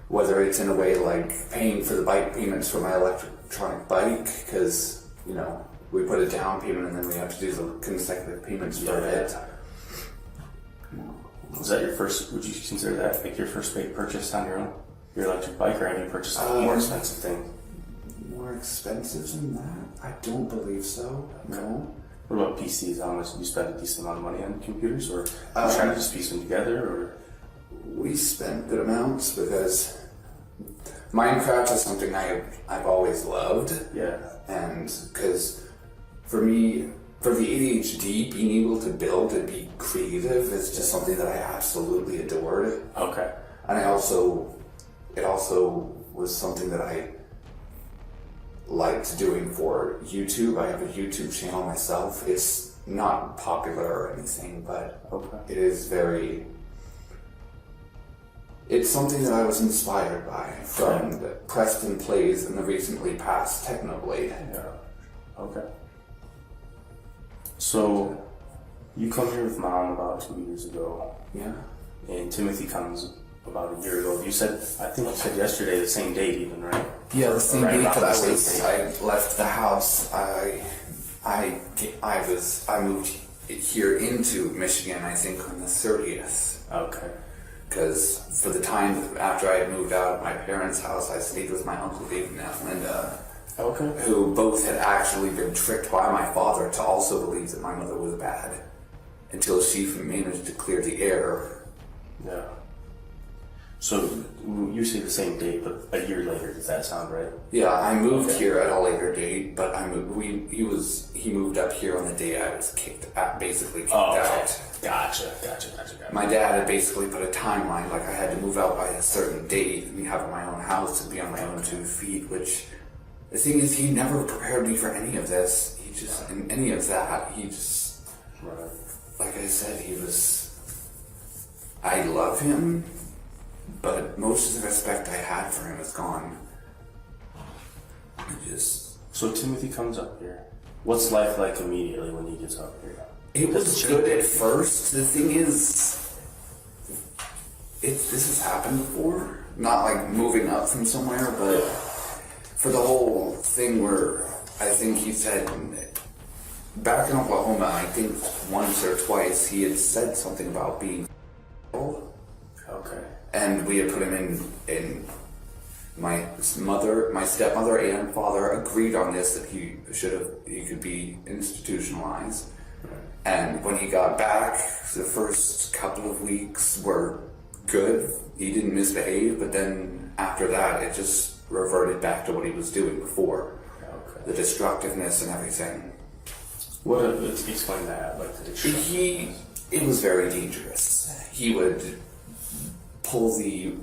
Speaker 17: Whether it's in a way like paying for the bike payments for my electronic bike, because, you know, we put a down payment and then we have to do the consecutive payments for it.
Speaker 18: Was that your first, would you consider that like your first big purchase on your own? Your electric bike, or have you purchased a more expensive thing?
Speaker 17: More expensive than that? I don't believe so, no.
Speaker 18: What about PCs? How much, you spend a decent amount of money on computers, or are you trying to just piece them together, or?
Speaker 17: We spent good amounts because Minecraft is something I've always loved.
Speaker 18: Yeah.
Speaker 17: And because for me, for the ADHD, being able to build and be creative is just something that I absolutely adored.
Speaker 18: Okay.
Speaker 17: And it also was something that I liked doing for YouTube. I have a YouTube channel myself. It's not popular or anything, but it is it's something that I was inspired by from the Preston Plays and the recently passed Technoblade.
Speaker 18: Yeah. Okay. So, you come here with Mom about 2 years ago.
Speaker 17: Yeah.
Speaker 18: And Timothy comes about a year ago. You said, I think you said yesterday, the same date even, right?
Speaker 17: Yeah, the same
Speaker 18: Right
Speaker 17: date
Speaker 18: about
Speaker 17: that
Speaker 18: the
Speaker 17: I
Speaker 18: same date.
Speaker 17: left the house. I moved here into Michigan, I think, on the 30th.
Speaker 18: Okay.
Speaker 17: Because for the time after I had moved out of my parents' house, I stayed with my Uncle Dave and Aunt Linda.
Speaker 18: Okay.
Speaker 17: Who both had actually been tricked by my father to also believe that my mother was bad, until she managed to clear the air.
Speaker 18: Yeah. So you say the same date, but a year later. Does that sound right?
Speaker 17: Yeah, I moved here at a later date, but he moved up here on the day I was basically kicked out.
Speaker 18: Gotcha.
Speaker 17: My dad had basically put a timeline, like I had to move out by a certain date and have my own house and be on my own 2 feet, which the thing is, he never prepared me for any of this. In any of that,
Speaker 18: right.
Speaker 17: Like I said, I love him, but most of the respect I had for him is gone.
Speaker 18: So Timothy comes up here. What's life like immediately when he gets up here?
Speaker 17: It was good at first. The thing is, this has happened before. Not like moving up from somewhere, but for the whole thing where I think he said, back in Oklahoma, I think once or twice, he had said something about being ill.
Speaker 18: Okay.
Speaker 17: And we had put him in my stepmother and father agreed on this, that he could be institutionalized. And when he got back, the first couple of weeks were good. He didn't misbehave, but then after that, it just reverted back to what he was doing before.
Speaker 18: Okay.
Speaker 17: The destructiveness and everything.
Speaker 18: Explain that, like the destructiveness.
Speaker 17: It was very dangerous. He would pull the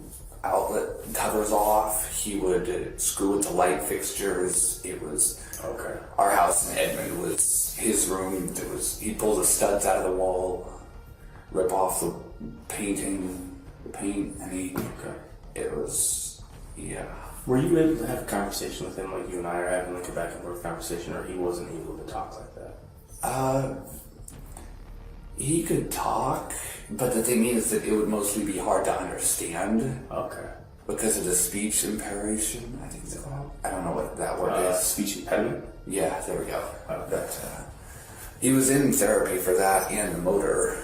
Speaker 17: outlet covers off. He would screw into light fixtures. It was our house in Edmond was his room. He'd pull the studs out of the wall, rip off the paint, and it was, yeah.
Speaker 18: Were you able to have a conversation with him like you and I are having, like a back and forth conversation, or he wasn't able to talk like that?
Speaker 17: He could talk, but the thing is that it would mostly be hard to understand.
Speaker 18: Okay.
Speaker 17: Because of the speech impairment, I think so. I don't know what that word is.
Speaker 18: Speech impediment?
Speaker 17: Yeah, there we go. He was in therapy for that and the motor.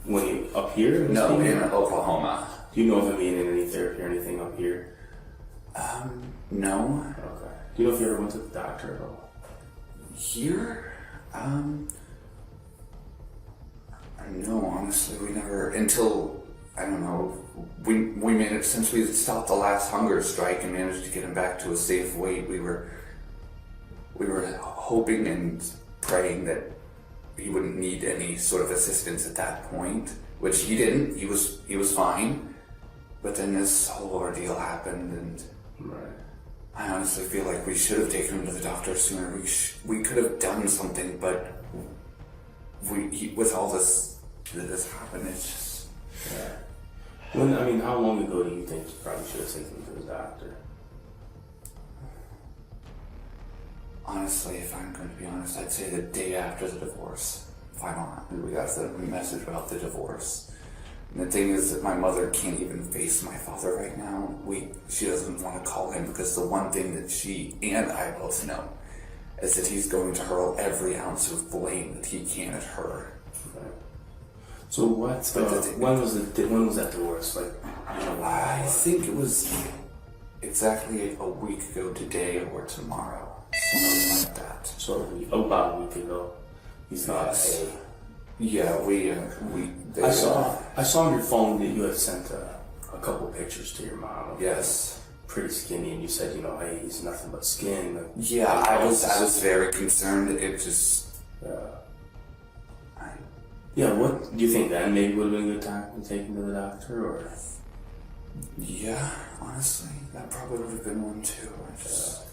Speaker 18: When he up here?
Speaker 17: No, in Oklahoma.
Speaker 18: Do you know of him being in any therapy or anything up here?
Speaker 17: No.
Speaker 18: Okay. Do you know if you ever went to the doctor at all?
Speaker 17: Here? No, honestly, we never, until, I don't know, we managed, since we stopped the last hunger strike and managed to get him back to a safe weight, we were hoping and praying that he wouldn't need any sort of assistance at that point, which he didn't. He was fine. But then this whole ordeal happened, and I honestly feel like we should have taken him to the doctor sooner. We could have done something, but with all this that has happened, it's just...
Speaker 18: Yeah. How long ago do you think you probably should have taken him to the doctor?
Speaker 17: Honestly, if I'm going to be honest, I'd say the day after the divorce. We got the message about the divorce. And the thing is that my mother can't even face my father right now. She doesn't want to call him because the one thing that she and I both know is that he's going to hurl every ounce of blame that he can at her.
Speaker 18: So when was that divorce?
Speaker 17: I think it was exactly a week ago today or tomorrow. Something like that.
Speaker 18: So about a week ago. He's not
Speaker 17: Yeah,
Speaker 18: I saw on your phone that you had sent a couple pictures to your mom.
Speaker 17: Yes.
Speaker 18: Pretty skinny, and you said, hey, he's nothing but skin.
Speaker 17: Yeah, I was very concerned. It just...
Speaker 18: Yeah, what do you think then? Maybe would have been a good time to take him to the doctor, or?
Speaker 17: Yeah, honestly, that probably would have been one too.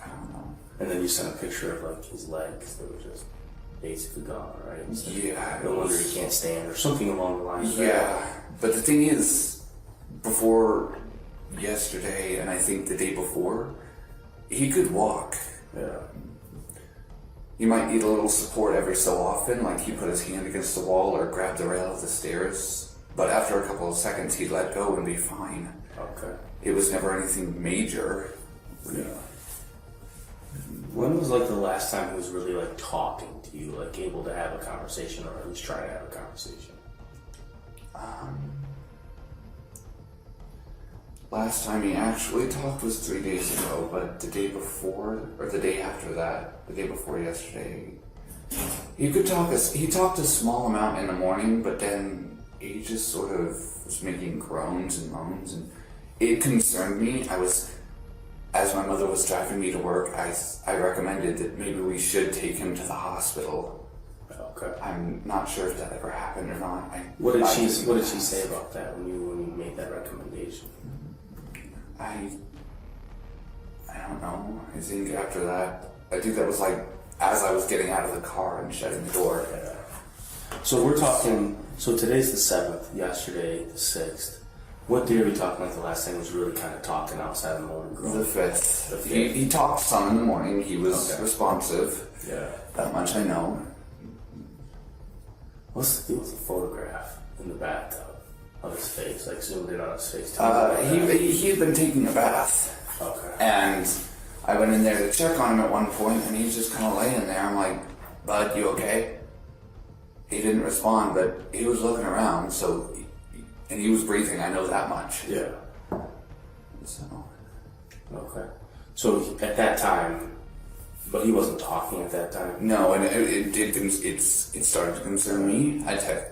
Speaker 17: I don't know.
Speaker 18: And then you sent a picture of his legs that were just basically gone, right?
Speaker 17: Yeah.
Speaker 18: No wonder he can't stand, or something along the lines of that.
Speaker 17: Yeah, but the thing is, before yesterday, and I think the day before, he could walk.
Speaker 18: Yeah.
Speaker 17: he might need a little support every so often, like he put his hand against the wall or grabbed the rail of the stairs. But after a couple of seconds, he'd let go and be fine.
Speaker 18: Okay.
Speaker 17: It was never anything major.
Speaker 18: Yeah. When was like the last time he was really like talking to you, like able to have a conversation, or at least try to have a conversation?
Speaker 17: Last time he actually talked was 3 days ago, but the day before, or the day after that, the day before yesterday, he could talk. He talked a small amount in the morning, but then he just sort of was making groans and moans, and it concerned me. As my mother was driving me to work, I recommended that maybe we should take him to the hospital.
Speaker 18: Okay.
Speaker 17: I'm not sure if that ever happened or not.
Speaker 18: What did she say about that when you made that recommendation?
Speaker 17: I don't know. I think after that, I think that was like as I was getting out of the car and shutting the door.
Speaker 18: Yeah. So we're talking. So today's the 7th. Yesterday the 6th. What day are we talking like the last time he was really kind of talking outside of the morning grown?
Speaker 17: The 5th. He talked some in the morning. He was responsive.
Speaker 18: Yeah.
Speaker 17: That much I know.
Speaker 18: What's the deal with the photograph in the bathtub of his face? Like zoomed in on his face.
Speaker 17: He had been taking a bath.
Speaker 18: Okay.
Speaker 17: And I went in there to check on him at one point, and he's just kind of laying there. I'm like, "Bud, you okay?" He didn't respond, but he was looking around, and he was breathing. I know that much.
Speaker 18: Yeah.
Speaker 17: So.
Speaker 18: Okay. So at that time, but he wasn't talking at that time.
Speaker 17: No, and it started to concern me.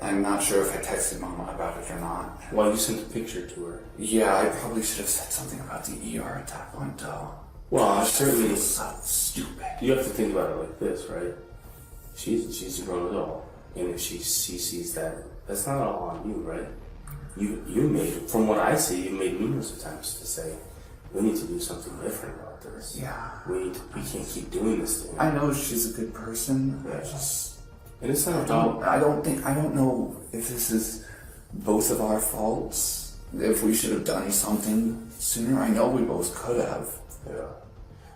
Speaker 17: I'm not sure if I texted Mama about it or not.
Speaker 18: Well, you sent a picture to her.
Speaker 17: Yeah, I probably should have said something about the ER at that point, though.
Speaker 18: Well, certainly
Speaker 17: so stupid.
Speaker 18: You have to think about it like this, right? She's a grown adult, and if she sees that, that's not all on you, right? You made, from what I see, you made numerous attempts to say, we need to do something different about this.
Speaker 17: Yeah.
Speaker 18: We can't keep doing this thing.
Speaker 17: I know she's a good person.
Speaker 18: Yeah.
Speaker 17: And it's not about. I don't know if this is both of our faults. If we should have done something sooner. I know we both could have.
Speaker 18: Yeah.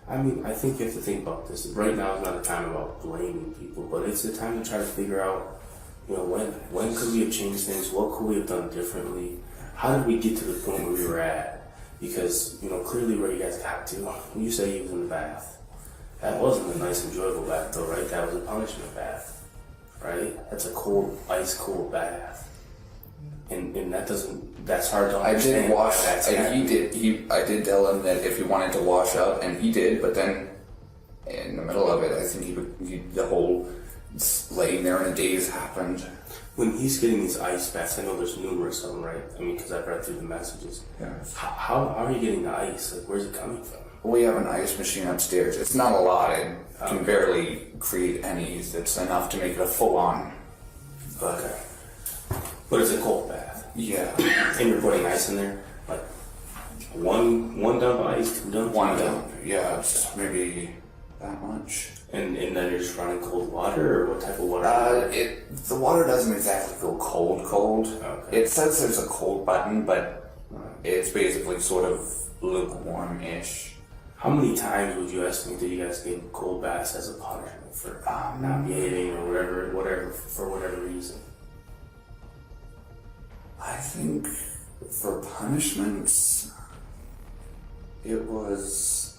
Speaker 18: I mean, I think you have to think about this. Right now is not a time about blaming people, but it's a time to try to figure out, when could we have changed things? What could we have done differently? How did we get to the point where we were at? Because, clearly where you guys got to, when you say he was in the bath, that wasn't a nice, enjoyable bath though, right? That was a punishment bath, right? That's a cold, ice cold bath. And that's hard to understand.
Speaker 17: I did wash, I did tell him that if he wanted to wash up, and he did, but then in the middle of it, I think the whole laying there in a daze happened.
Speaker 18: When he's getting these ice baths, I know there's numerous of them, right? I mean, because I've read through the messages.
Speaker 17: Yeah.
Speaker 18: How are you getting the ice? Like, where's it coming from?
Speaker 17: We have an ice machine upstairs. It's not a lot. It can barely create any. It's enough to make it a full-on.
Speaker 18: Okay. But it's a cold bath.
Speaker 17: Yeah.
Speaker 18: And you're putting ice in there? Like, one dump of ice, 2 dumps?
Speaker 17: One dump. Yeah, it's maybe that much.
Speaker 18: And then you're just running cold water, or what type of water?
Speaker 17: The water doesn't exactly go cold.
Speaker 18: Okay.
Speaker 17: It says there's a cold button, but it's basically sort of lukewarm-ish.
Speaker 18: How many times would you estimate that you guys gave cold baths as a punishment for not behaving or whatever, for whatever reason?
Speaker 17: I think for punishments, it was.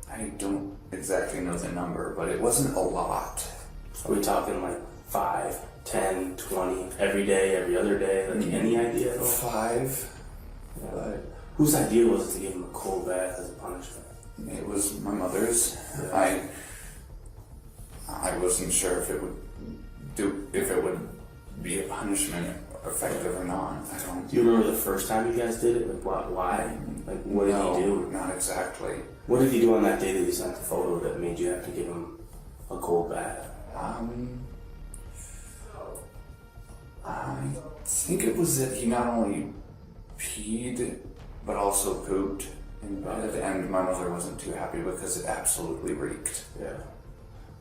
Speaker 17: I don't exactly know the number, but it wasn't a lot.
Speaker 18: Are we talking like 5, 10, 20, every day, every other day? Like any idea at all?
Speaker 17: 5.
Speaker 18: Yeah. But whose idea was it to give him a cold bath as a punishment?
Speaker 17: It was my mother's.
Speaker 18: Yeah.
Speaker 17: I wasn't sure if it would be a punishment effective or not. I don't.
Speaker 18: Do you remember the first time you guys did it? Like why? Like what did he do?
Speaker 17: Not exactly.
Speaker 18: What did he do on that day that he sent the photo that made you have to give him a cold bath?
Speaker 17: I think it was that he not only peed but also pooped in bed, and my mother wasn't too happy because it absolutely reeked.
Speaker 18: Yeah.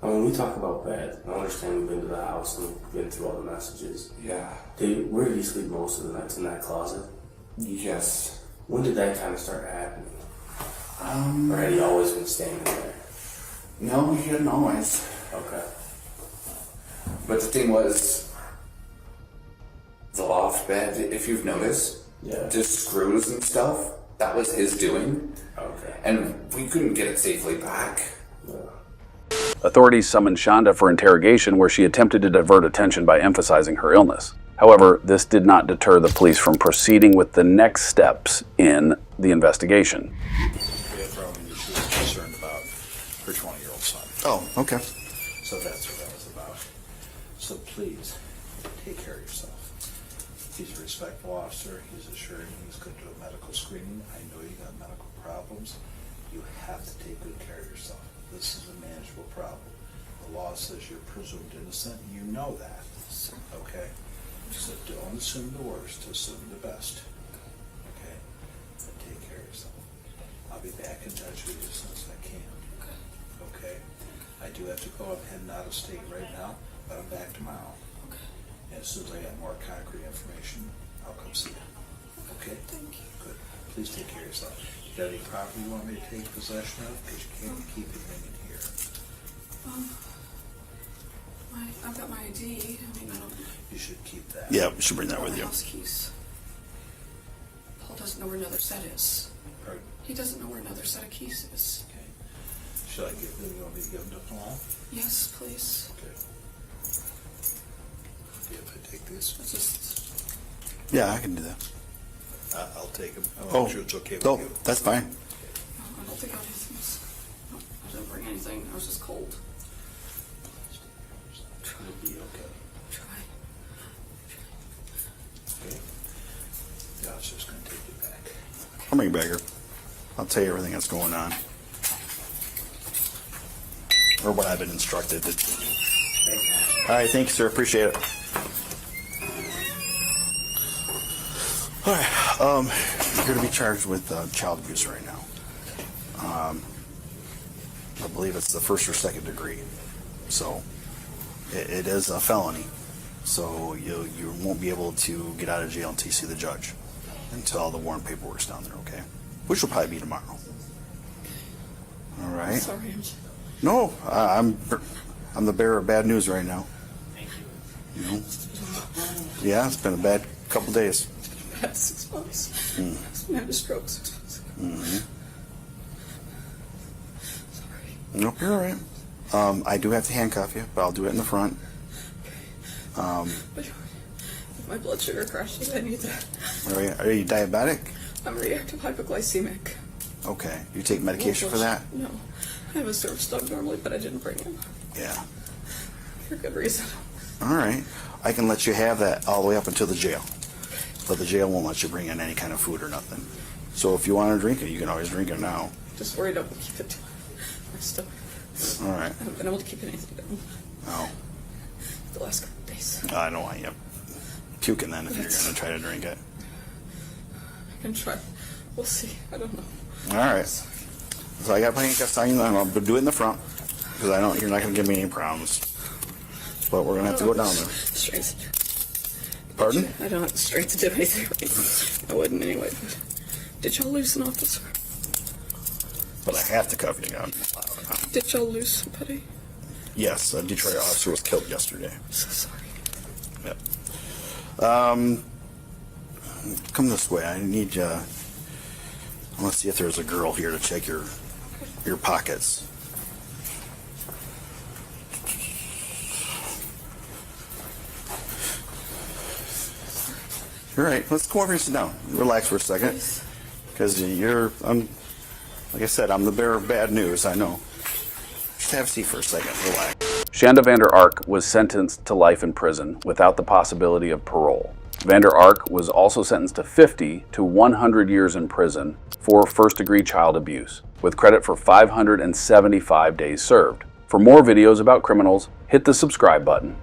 Speaker 18: When we talk about bed, I understand we've been to the house and we've been through all the messages.
Speaker 17: Yeah.
Speaker 18: Where did he sleep most of the nights? In that closet?
Speaker 17: Yes.
Speaker 18: When did that kind of start happening? Or had he always been staying there?
Speaker 17: No, he didn't always.
Speaker 18: Okay.
Speaker 17: But the thing was, the loft bed, if you've noticed, just screws and stuff, that was his doing.
Speaker 18: Okay.
Speaker 17: And we couldn't get it safely back.
Speaker 3: Authorities summoned Shonda for interrogation, where she attempted to divert attention by emphasizing her illness. However, this did not deter the police from proceeding with the next steps in the investigation.
Speaker 19: She was concerned about her 20-year-old son.
Speaker 20: Oh, okay.
Speaker 19: So that's what that was about. So please, take care of yourself. He's a respectful officer. He's assuring me he's going to do a medical screening. I know you got medical problems. You have to take good care of yourself. This is a manageable problem. The law says you're presumed innocent. You know that. Okay? So don't assume the worst. Assume the best. Okay? But take care of yourself. I'll be back in touch with you as soon as I can. Okay? I do have to go. I'm heading out of state right now, but I'm back tomorrow. And as soon as I get more concrete information, I'll come see you. Okay? Thank you. Good. Please take care of yourself. You got any property you want me to take possession of? Because you can't keep anything in here.
Speaker 10: I've got my ID. I mean, I don't.
Speaker 19: You should keep that.
Speaker 20: Yeah, you should bring that with you.
Speaker 10: House keys. Paul doesn't know where another set is.
Speaker 19: Pardon?
Speaker 10: He doesn't know where another set of keys is.
Speaker 19: Okay. Should I give them? You want me to give them to Paul?
Speaker 10: Yes, please.
Speaker 19: Okay. Okay, if I take this.
Speaker 10: It's just.
Speaker 20: Yeah, I can do that.
Speaker 19: I'll take them.
Speaker 20: Oh,
Speaker 19: sure it's okay with
Speaker 20: no,
Speaker 19: you.
Speaker 20: that's fine.
Speaker 10: I don't think I have anything else. No, I didn't bring anything. I was just cold.
Speaker 19: You'll be okay.
Speaker 10: Try.
Speaker 19: Okay. The officer's going to take you back.
Speaker 20: I'll bring it back here. I'll tell you everything that's going on. Or what I've been instructed to do. All right, thank you, sir. Appreciate it. All right, you're going to be charged with child abuse right now. I believe it's the first or second degree. So it is a felony. So you won't be able to get out of jail until you see the judge, until all the warrant paperwork's down there, okay? Which will probably be tomorrow. All right.
Speaker 10: Sorry.
Speaker 20: No, I'm the bearer of bad news right now.
Speaker 19: Thank
Speaker 20: you. You know? Yeah, it's been a bad couple days.
Speaker 10: Past 6 months.
Speaker 20: Mm.
Speaker 10: I had a stroke 6 months ago.
Speaker 20: Mm-hmm.
Speaker 10: Sorry.
Speaker 20: Nope, you're all right. I do have to handcuff you, but I'll do it in the front.
Speaker 10: But if my blood sugar crashes, I need that.
Speaker 20: Are you diabetic?
Speaker 10: I'm reactive hypoglycemic.
Speaker 20: Okay. You take medication for that?
Speaker 10: No. I have a service dog normally, but I didn't bring him.
Speaker 20: Yeah.
Speaker 10: For good reason.
Speaker 20: All right. I can let you have that all the way up until the jail. But the jail won't let you bring in any kind of food or nothing. So if you want to drink it, you can always drink it now.
Speaker 10: Just worried I won't keep it to my stomach.
Speaker 20: All right.
Speaker 10: I haven't been able to keep anything down
Speaker 20: Oh.
Speaker 10: the last couple of days.
Speaker 20: I don't want you puking then if you're going to try to drink it.
Speaker 10: I can try. We'll see. I don't know.
Speaker 20: All right. So I got handcuffs on you, and I'll do it in the front because I don't. You're not going to give me any problems. But we're going to have to go down there.
Speaker 10: Strength.
Speaker 20: Pardon?
Speaker 10: I don't have the strength to do anything. I wouldn't anyway. But did y'all lose an officer?
Speaker 20: But I have to cuff you.
Speaker 10: Did y'all lose somebody?
Speaker 20: Yes, a Detroit officer was killed yesterday.
Speaker 10: I'm so sorry.
Speaker 20: Yep. Come this way. I need you. I want to see if there's a girl here to check your pockets. All right, let's come over and sit down. Relax for a second, because like I said, I'm the bearer of bad news. I know. Just have a seat for a second. Relax.
Speaker 3: Shanda Vander Ark was sentenced to life in prison without the possibility of parole. Vander Ark was also sentenced to 50 to 100 years in prison for first-degree child abuse, with credit for 575 days served. For more videos about criminals, hit the subscribe button.